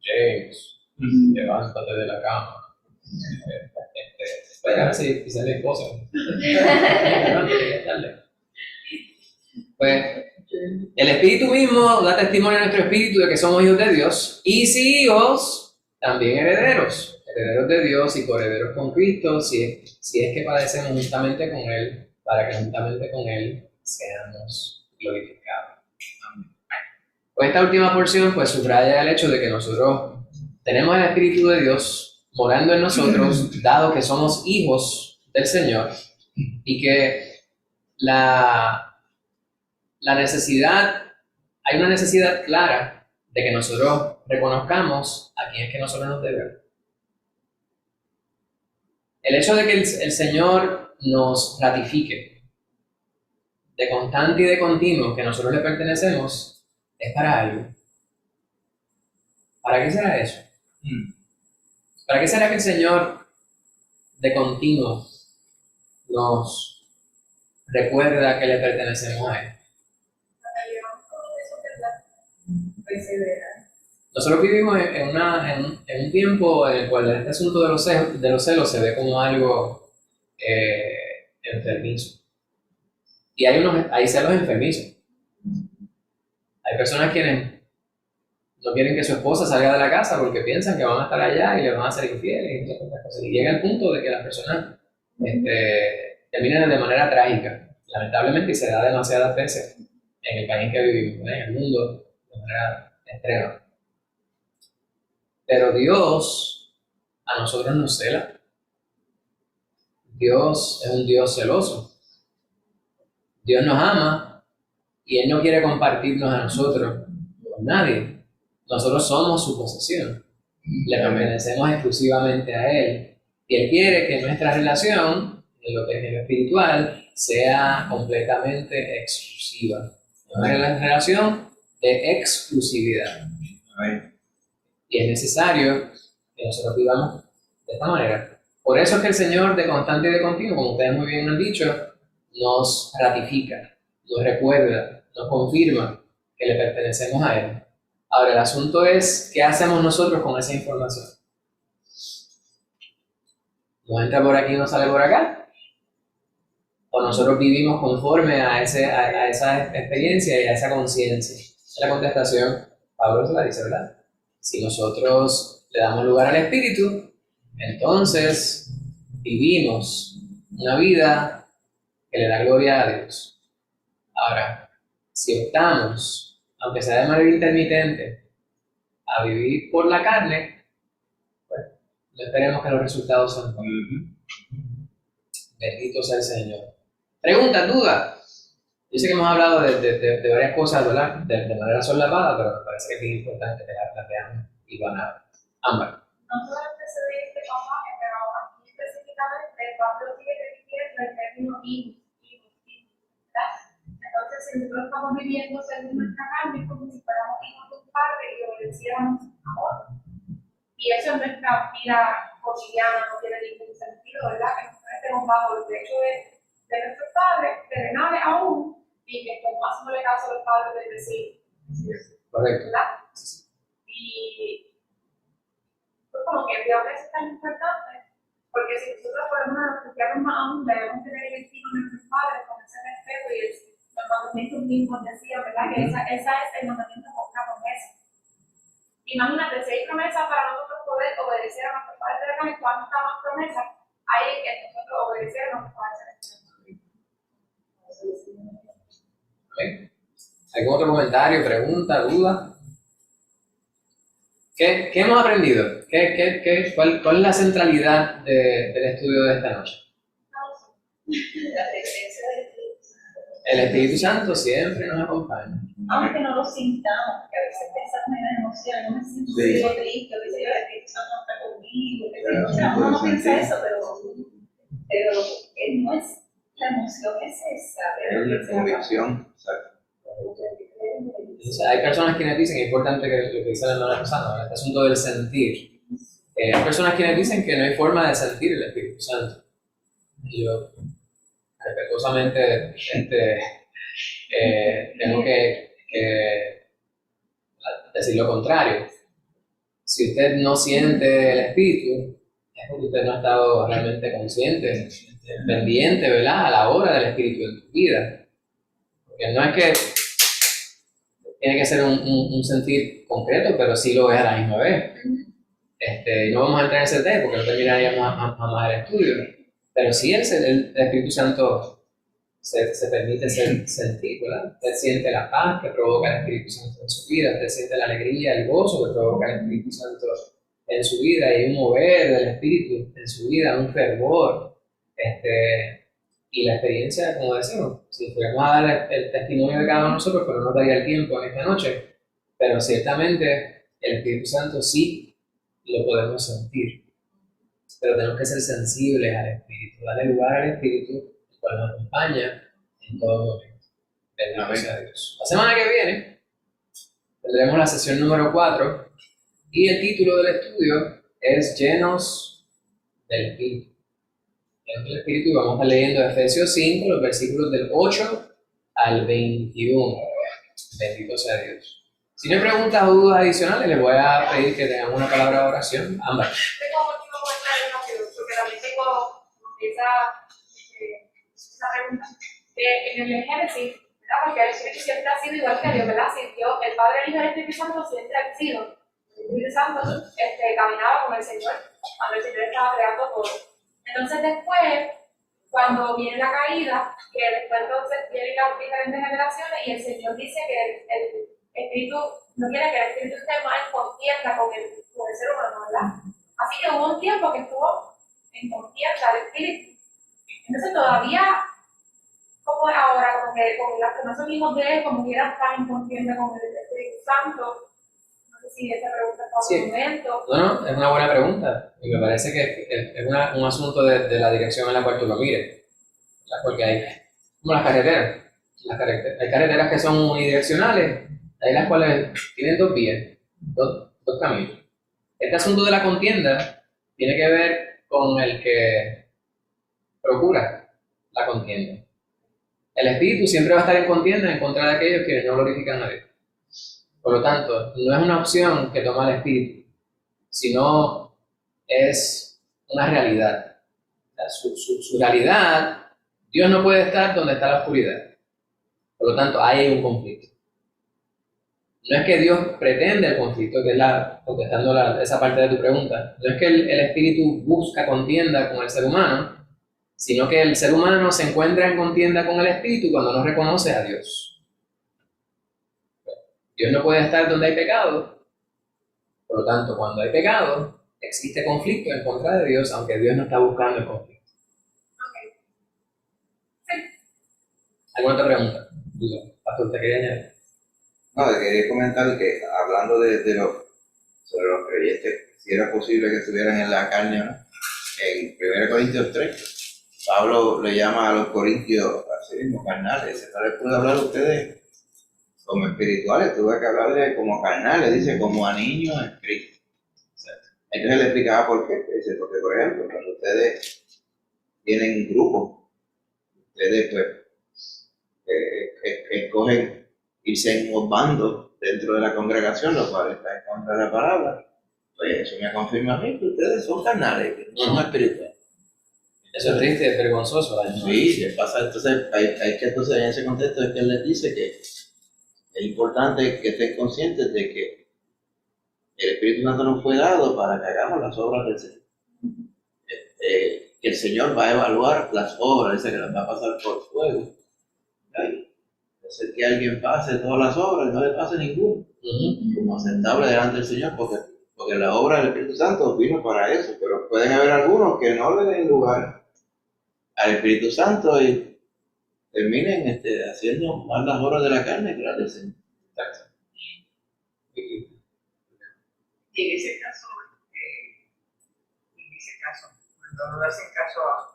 James, levántate de la cama. Espera a ver si sale esposa. Pues el Espíritu mismo da testimonio a nuestro espíritu de que somos hijos de Dios, y si hijos, también herederos de Dios y coherederos con Cristo, si es que padecemos juntamente con Él, para que juntamente con Él seamos glorificados. Pues esta última porción pues subraya el hecho de que nosotros tenemos el Espíritu de Dios morando en nosotros, dado que somos hijos del Señor, y que hay una necesidad clara de que nosotros reconozcamos a quién es que nosotros nos debemos. El hecho de que el Señor nos ratifique de constante y de continuo que nosotros le pertenecemos es para algo. ¿Para qué será eso? ¿Para qué será que el Señor de continuo nos recuerda que le pertenecemos a Él? Nosotros vivimos en un tiempo en el cual este asunto de los celos se ve como algo enfermizo. Y hay celos enfermizos. Hay personas quienes no quieren que su esposa salga de la casa porque piensan que van a estar allá y le van a ser infieles y todas estas cosas. Y llega el punto de que las personas terminan de manera trágica, lamentablemente, y se da demasiadas veces en el país que vivimos, en el mundo, de manera extrema. Pero Dios a nosotros nos cela. Dios es un Dios celoso. Dios nos ama y Él no quiere compartirnos a nosotros con nadie. Nosotros somos su posesión. Le pertenecemos exclusivamente a Él. Y Él quiere que nuestra relación, en lo que es en lo espiritual, sea completamente exclusiva. Una relación de exclusividad. Y es necesario que nosotros vivamos de esta manera. Por eso es que el Señor, de constante y de continuo, como ustedes muy bien han dicho, nos ratifica, nos recuerda, nos confirma que le pertenecemos a Él. Ahora, el asunto es, ¿qué hacemos nosotros con esa información? ¿Nos entra por aquí y nos sale por acá? ¿O nosotros vivimos conforme a esa experiencia y a esa conciencia? La contestación, Pablo se la dice, ¿verdad? Si nosotros le damos lugar al Espíritu, entonces vivimos una vida que le da gloria a Dios. Ahora, si optamos, aunque sea de manera intermitente, a vivir por la carne, pues no esperemos que los resultados sean buenos. Bendito sea el Señor. Preguntas, dudas. Yo sé que hemos hablado de varias cosas, ¿verdad? De manera solapada, pero me parece que es importante que las planteamos y van a Ámbar. No solamente se ve este pasaje, pero aquí específicamente Pablo sigue repitiendo el término hijo, ¿verdad? Entonces, si nosotros estamos viviendo según nuestra carne, es como si fuéramos hijos de un padre y obedeciéramos a otro. Y eso en nuestra vida cotidiana no tiene ningún sentido, ¿verdad? Que nosotros estemos bajo el derecho de nuestros padres, terrenales aún, y que como haciéndole caso a los padres del vecino. Correcto. ¿Verdad? Y pues como que Dios es tan importante, porque si nosotros podemos refugiarnos más aún, debemos tener el estilo de nuestros padres con ese respeto y los mandamientos mismos decían, ¿verdad? Que esa es el mandamiento con una promesa. Imagínate, si hay promesa para nosotros poder obedecer a nuestros padres de la carne, ¿cuándo está más promesa? Hay que nosotros obedecer a nuestros padres de la carne. ¿Algún otro comentario, pregunta, duda? ¿Qué hemos aprendido? ¿Cuál es la centralidad del estudio de esta noche? El Espíritu Santo siempre nos acompaña. Aunque no lo sintamos, porque a veces pensamos en la emoción, no me siento triste, a veces el Espíritu Santo no está conmigo, o sea, uno no piensa eso, pero no es la emoción, es esa. Es una convicción. Entonces, hay personas quienes dicen, es importante que lo que dice la hermana Rosana, este asunto del sentir. Hay personas quienes dicen que no hay forma de sentir el Espíritu Santo. Y yo, respetuosamente, tengo que decir lo contrario. Si usted no siente el Espíritu, es porque usted no ha estado realmente consciente, pendiente, ¿verdad?, a la obra del Espíritu en tu vida. Porque no es que tiene que ser un sentir concreto, pero sí lo es a la misma vez. No vamos a entrar en ese tema porque no terminaríamos más el estudio. Pero sí el Espíritu Santo se permite sentir, ¿verdad? Usted siente la paz que provoca el Espíritu Santo en su vida, usted siente la alegría, el gozo que provoca el Espíritu Santo en su vida, y un mover del Espíritu en su vida, un fervor. Y la experiencia, como decimos, si fuéramos a dar el testimonio de cada uno de nosotros, pero no nos daría el tiempo en esta noche, pero ciertamente el Espíritu Santo sí lo podemos sentir, pero tenemos que ser sensibles al Espíritu, darle lugar al Espíritu, el cual nos acompaña en todo momento. Bendito sea Dios. La semana que viene tendremos la sesión número 4 y el título del estudio es Llenos del Espíritu. El Espíritu, y vamos a estar leyendo Efesios 5, los versículos del 8 al 21. Bendito sea Dios. Si no hay preguntas o dudas adicionales, les voy a pedir que tengan una palabra de oración. Ámbar. Tengo un último comentario rápido, porque también tengo esa pregunta. en el Génesis, ¿verdad? Porque el Espíritu siempre ha sido igual que Dios, ¿verdad? Sintió, el Padre, el Hijo y el Espíritu Santo siempre han sido. El Espíritu Santo caminaba con el Señor cuando el Señor estaba creando todo. Entonces después, cuando viene la caída, que después entonces vienen las diferentes generaciones y el Señor dice que el Espíritu, no quiere que el Espíritu esté más en contienda con el ser humano, ¿verdad? Así que hubo un tiempo que estuvo en contienda el Espíritu. Entonces todavía, como es ahora, como que con las que no son hijos de él, como quiera estar en contienda con el Espíritu Santo. No sé si esta pregunta está en un momento. No, es una buena pregunta. Y me parece que es un asunto de la dirección en la cual tú lo mires. Porque hay, como las carreteras. Hay carreteras que son unidireccionales, hay las cuales tienen dos vías, dos caminos. Este asunto de la contienda tiene que ver con el que procura la contienda. El espíritu siempre va a estar en contienda en contra de aquellos que no glorifican a Dios. Por lo tanto, no es una opción que toma el espíritu, sino es una realidad. O sea, su realidad, Dios no puede estar donde está la oscuridad. Por lo tanto, ahí hay un conflicto. No es que Dios pretende el conflicto, que es contestando esa parte de tu pregunta. No es que el espíritu busca contienda con el ser humano, sino que el ser humano se encuentra en contienda con el espíritu cuando no reconoce a Dios. Dios no puede estar donde hay pecado. Por lo tanto, cuando hay pecado, existe conflicto en contra de Dios, aunque Dios no está buscando el conflicto. ¿Alguna otra pregunta? Pastor, ¿te quería añadir? No, quería comentar que hablando sobre los creyentes, si era posible que estuvieran en la carne o no, en 1 Corintios 3, Pablo le llama a los corintios así mismo carnales. Dice, no les pude hablar a ustedes como espirituales, tuve que hablarles como carnales, dice, como a niños en Cristo. Entonces le explicaba por qué. Dice, porque por ejemplo, cuando ustedes tienen grupo, ustedes pues escogen irse en un bando dentro de la congregación, lo cual está en contra de la palabra. Pues eso me confirma a mí que ustedes son carnales, que no son espirituales. Eso es triste, es vergonzoso. Sí, ¿qué pasa? Entonces, hay que entonces en ese contexto es que él les dice que es importante que estén conscientes de que el Espíritu Santo nos fue dado para que hagamos las obras del Señor. Que el Señor va a evaluar las obras, dice que las va a pasar por fuego. Es el que alguien pase todas las obras y no le pase ninguno, como aceptable delante del Señor, porque la obra del Espíritu Santo vino para eso, pero pueden haber algunos que no le den lugar al Espíritu Santo y terminen haciendo más las obras de la carne que las del Señor. Y en ese caso, cuando no hacen caso a...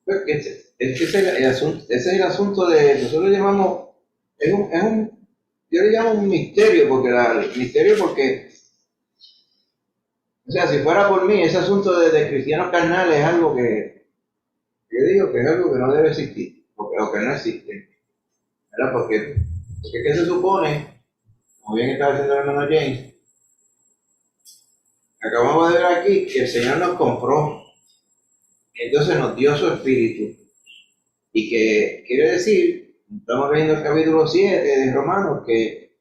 Pues ese es el asunto de, nosotros le llamamos, yo le llamo un misterio, porque, o sea, si fuera por mí, ese asunto de cristianos carnales es algo que yo digo que es algo que no debe existir, o que no existe, ¿verdad? Porque ¿qué se supone? Como bien estaba diciendo el hermano James, acabamos de ver aquí que el Señor nos compró, entonces nos dio su espíritu, y que quiere decir, estamos leyendo el capítulo 7 de Romanos, que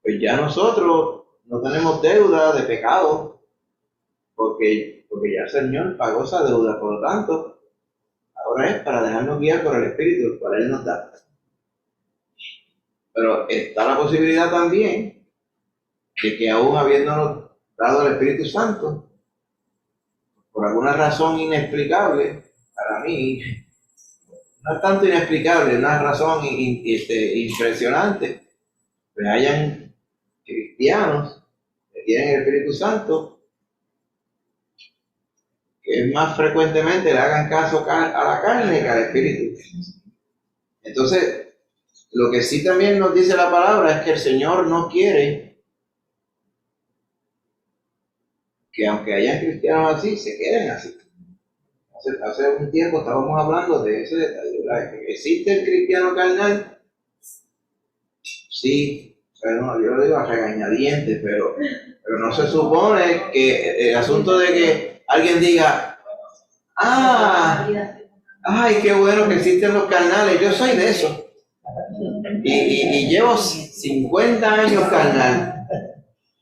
pues ya nosotros no tenemos deuda de pecado, porque ya el Señor pagó esa deuda, por lo tanto, ahora es para dejarnos guiar por el Espíritu, el cual Él nos da. Pero está la posibilidad también de que aún habiéndonos dado el Espíritu Santo, por alguna razón inexplicable, para mí, no es tanto inexplicable, es una razón impresionante, pues hayan cristianos que tienen el Espíritu Santo, que más frecuentemente le hagan caso a la carne que al Espíritu. Entonces, lo que sí también nos dice la palabra es que el Señor no quiere que aunque hayan cristianos así, se queden así. Hace un tiempo estábamos hablando de ese detalle, ¿verdad? ¿Existe el cristiano carnal? Sí, bueno, yo lo digo a regañadientes, pero no se supone que el asunto de que alguien diga, ay, qué bueno que existen los carnales, yo soy de eso. Y llevo 50 años carnal.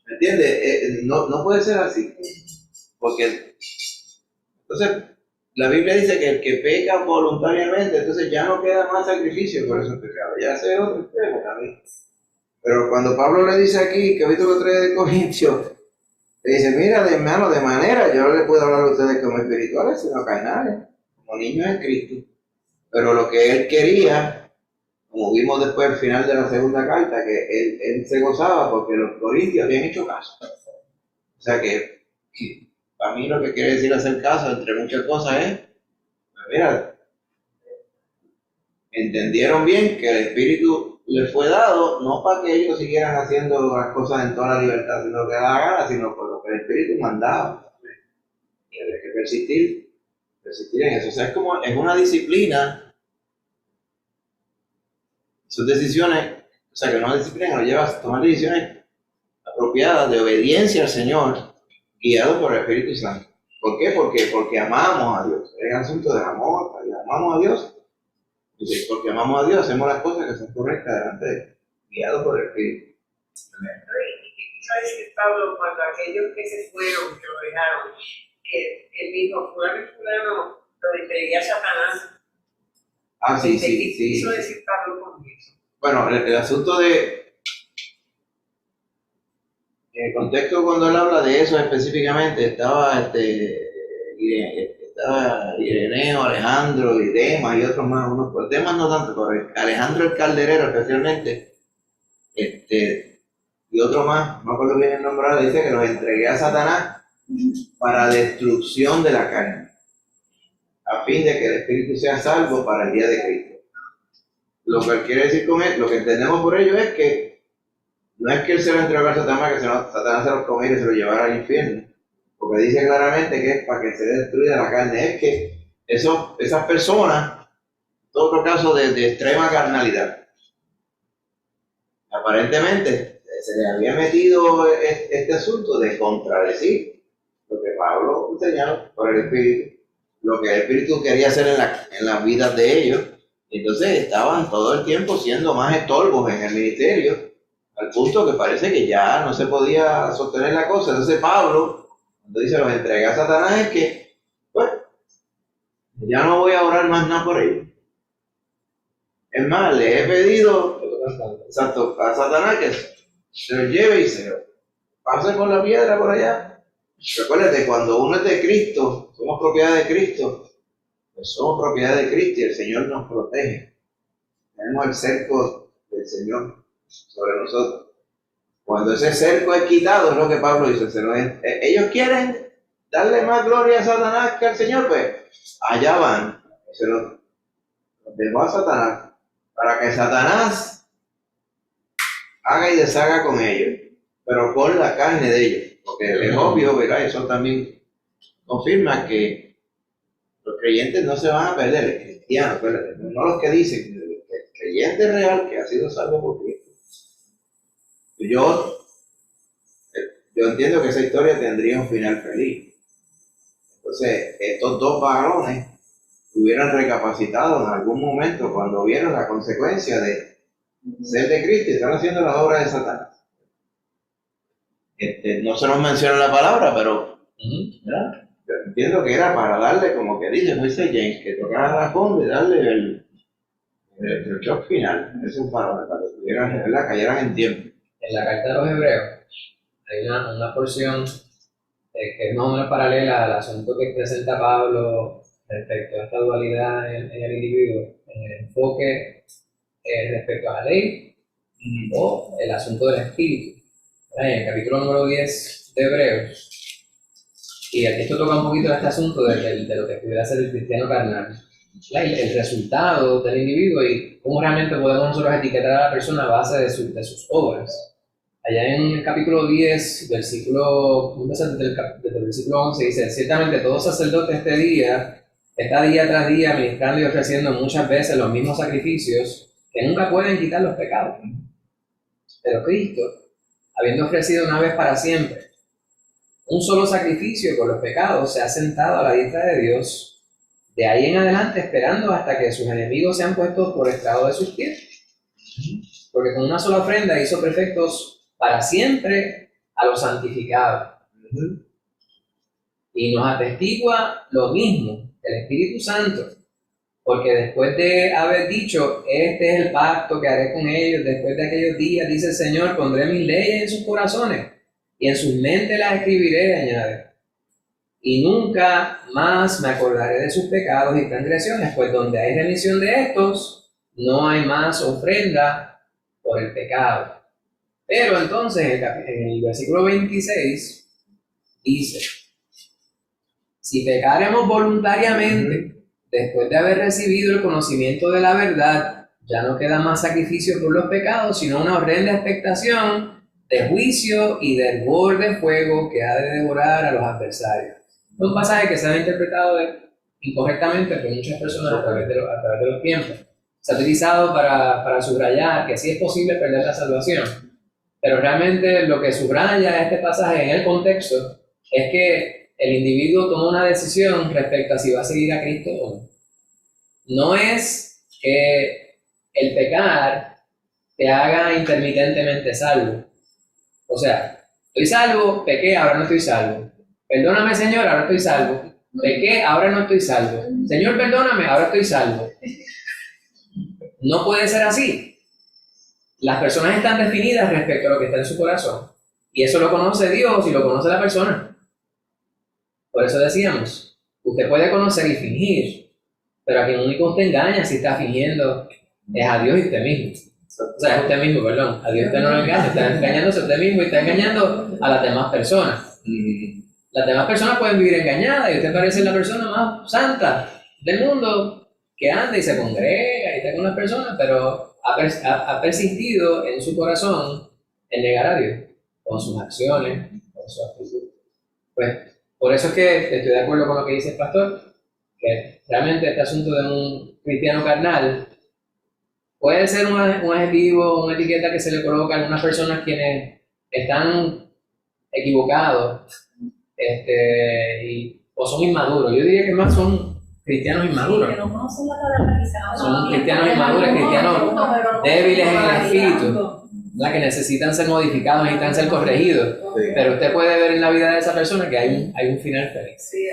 ¿Me entiendes? No puede ser así. Porque entonces la Biblia dice que el que peca voluntariamente, entonces ya no queda más sacrificio por esos pecados. Ya ese es otro extremo también. Pero cuando Pablo le dice aquí, que ahorita lo trae de Corintios, le dice, mira, hermano, de manera, yo no le puedo hablar a ustedes como espirituales, sino carnales, como niños en Cristo. Pero lo que él quería, como vimos después al final de la segunda carta, que él se gozaba porque los corintios habían hecho caso. O sea que para mí lo que quiere decir hacer caso, entre muchas cosas, es, pues mira, entendieron bien que el Espíritu les fue dado, no para que ellos siguieran haciendo las cosas en toda la libertad, sino que da gana, sino por lo que el Espíritu mandaba. Y había que persistir en eso. O sea, es una disciplina. Sus decisiones, o sea, que una disciplina nos lleva a tomar decisiones apropiadas de obediencia al Señor, guiado por el Espíritu Santo. ¿Por qué? Porque amamos a Dios. Es un asunto de amor, amamos a Dios. Y porque amamos a Dios, hacemos las cosas que son correctas delante de Él, guiado por el Espíritu. ¿Y qué quiso decir Pablo cuando aquellos que se fueron, que lo dejaron, él dijo, fulano, lo entregué a Satanás? Sí. ¿Qué quiso decir Pablo con eso? Bueno, el asunto de... En el contexto cuando él habla de eso específicamente, estaba Ireneo, Alejandro y Demas y otros más, pues Demas no tanto, pero Alejandro el Calderero especialmente, y otro más, no me acuerdo bien el nombre, dice que los entregué a Satanás para destrucción de la carne, a fin de que el espíritu sea salvo para el día de Cristo. Lo que él quiere decir con él, lo que entendemos por ello es que no es que él se lo entregó a Satanás, que Satanás se los comiera y se lo llevara al infierno, porque dice claramente que es para que se destruya la carne, es que esas personas, en otro caso de extrema carnalidad, aparentemente se les había metido este asunto de contradecir lo que Pablo enseñaba por el Espíritu, lo que el Espíritu quería hacer en las vidas de ellos. Entonces estaban todo el tiempo siendo más estorbos en el ministerio, al punto que parece que ya no se podía sostener la cosa. Entonces Pablo, cuando dice los entregué a Satanás, es que, pues, ya no voy a orar más nada por ellos. Es más, le he pedido, exacto, a Satanás que se lo lleve y se lo pase con la piedra por allá. Recuérdate, cuando uno es de Cristo, somos propiedad de Cristo, pues somos propiedad de Cristo y el Señor nos protege. Tenemos el cerco del Señor sobre nosotros. Cuando ese cerco es quitado, es lo que Pablo dice, ellos quieren darle más gloria a Satanás que al Señor, pues allá van. Se los dejó a Satanás, para que Satanás haga y deshaga con ellos, pero con la carne de ellos. Porque es obvio, ¿verdad? Eso también confirma que los creyentes no se van a perder, el cristiano, espérate, no los que dicen, el creyente real que ha sido salvo por Cristo. Yo entiendo que esa historia tendría un final feliz. Entonces, estos dos varones hubieran recapacitado en algún momento cuando vieron la consecuencia de ser de Cristo y están haciendo las obras de Satanás. No se nos menciona la palabra, pero ¿verdad? Yo entiendo que era para darle, como que dice Moisés James, que tocara la fondo y darle el shock final. Eso es para que tuvieran, ¿verdad? Cayeran en tiempo. En la carta de los Hebreos hay una porción que es más o menos paralela al asunto que presenta Pablo respecto a esta dualidad en el individuo, en el enfoque respecto a la ley o el asunto del espíritu. En el capítulo número 10 de Hebreos, y aquí esto toca un poquito este asunto de lo que pudiera ser el cristiano carnal, el resultado del individuo y cómo realmente podemos nosotros etiquetar a la persona a base de sus obras. Allá en el capítulo 10, versículo, desde el versículo 11, dice: ciertamente todo sacerdote está día tras día ministrando y ofreciendo muchas veces los mismos sacrificios que nunca pueden quitar los pecados. Pero Cristo, habiendo ofrecido una vez para siempre un solo sacrificio por los pecados, se ha sentado a la diestra de Dios, de ahí en adelante esperando hasta que sus enemigos sean puestos por estrado de sus pies. Porque con una sola ofrenda hizo perfectos para siempre a los santificados. Y nos atestigua lo mismo, el Espíritu Santo. Porque después de haber dicho, este es el pacto que haré con ellos, después de aquellos días, dice el Señor, pondré mis leyes en sus corazones y en sus mentes las escribiré, añade. Y nunca más me acordaré de sus pecados y transgresiones, pues donde hay remisión de estos, no hay más ofrenda por el pecado. Pero entonces, en el versículo 26, dice, si pecaremos voluntariamente, después de haber recibido el conocimiento de la verdad, ya no queda más sacrificio por los pecados, sino una horrenda expectación de juicio y de hervor de fuego que ha de devorar a los adversarios. Es un pasaje que se ha interpretado incorrectamente por muchas personas a través de los tiempos. Se ha utilizado para subrayar que sí es posible perder la salvación, pero realmente lo que subraya este pasaje en el contexto es que el individuo toma una decisión respecto a si va a seguir a Cristo o no. No es que el pecar te haga intermitentemente salvo. O sea, estoy salvo, pequé, ahora no estoy salvo. Perdóname, Señor, ahora estoy salvo. Pequé, ahora no estoy salvo. Señor, perdóname, ahora estoy salvo. No puede ser así. Las personas están definidas respecto a lo que está en su corazón. Y eso lo conoce Dios y lo conoce la persona. Por eso decíamos, usted puede conocer y fingir, pero a quien único usted engaña si está fingiendo es a Dios y usted mismo. O sea, es usted mismo, perdón. A Dios usted no lo engaña, está engañándose a usted mismo y está engañando a las demás personas. Las demás personas pueden vivir engañadas y usted parece la persona más santa del mundo que anda y se congrega y está con las personas, pero ha persistido en su corazón en negar a Dios, con sus acciones, con su actitud. Pues, por eso es que estoy de acuerdo con lo que dice el pastor, que realmente este asunto de un cristiano carnal puede ser un adjetivo, una etiqueta que se le coloca a algunas personas quienes están equivocados o son inmaduros. Yo diría que más son cristianos inmaduros. Que no conocen la palabra quizá. Son cristianos inmaduros, cristianos débiles en el espíritu, la que necesitan ser modificados, necesitan ser corregidos. Sí. Pero usted puede ver en la vida de esa persona que hay un final feliz. Sí,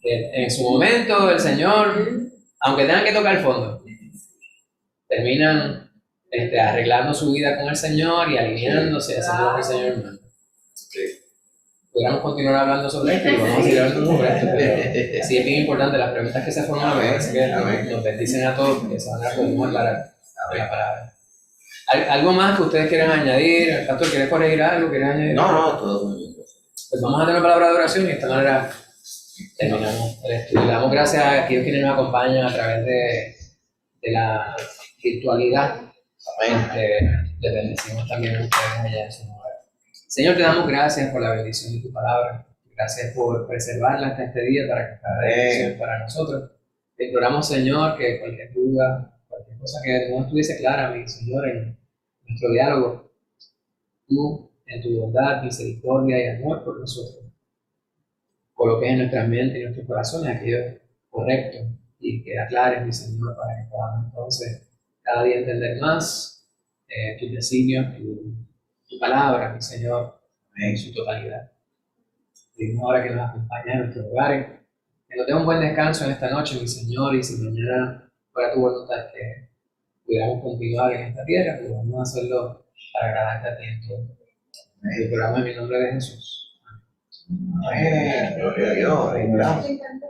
Que en su momento el Señor, aunque tengan que tocar el fondo, terminan arreglando su vida con el Señor y alineándose, haciendo lo que el Señor manda. Sí. Pudiéramos continuar hablando sobre esto y vamos a seguir hablando sobre esto, pero sí es bien importante las preguntas que se forman, me parece que nos bendicen a todos, que de esa manera podemos aclarar la palabra. ¿Algo más que ustedes quieran añadir? ¿El pastor quiere corregir algo? ¿Quiere añadir? No, todo muy bien. Pues vamos a tener una palabra de oración y de esta manera terminamos el estudio. Le damos gracias a aquellos quienes nos acompañan a través de la virtualidad. Les bendecimos también a ustedes allá en su hogar. Señor, te damos gracias por la bendición de tu palabra. Gracias por preservarla hasta este día para que cada bendición para nosotros. Te imploramos, Señor, que cualquier duda, cualquier cosa que no estuviese clara, mi Señor, en nuestro diálogo, tú, en tu bondad, misericordia y amor por nosotros, coloques en nuestras mentes y en nuestros corazones aquello correcto y que aclares, mi Señor, para que podamos entonces cada día entender más tus designios, tu palabra, mi Señor, en su totalidad. Pedimos ahora que nos acompañes en nuestros hogares, que nos dé un buen descanso en esta noche, mi Señor, y si mañana fuera tu voluntad que pudiéramos continuar en esta tierra, pues vamos a hacerlo para agradarte a ti en todo. Te imploramos en el nombre de Jesús. Amén. Gloria a Dios.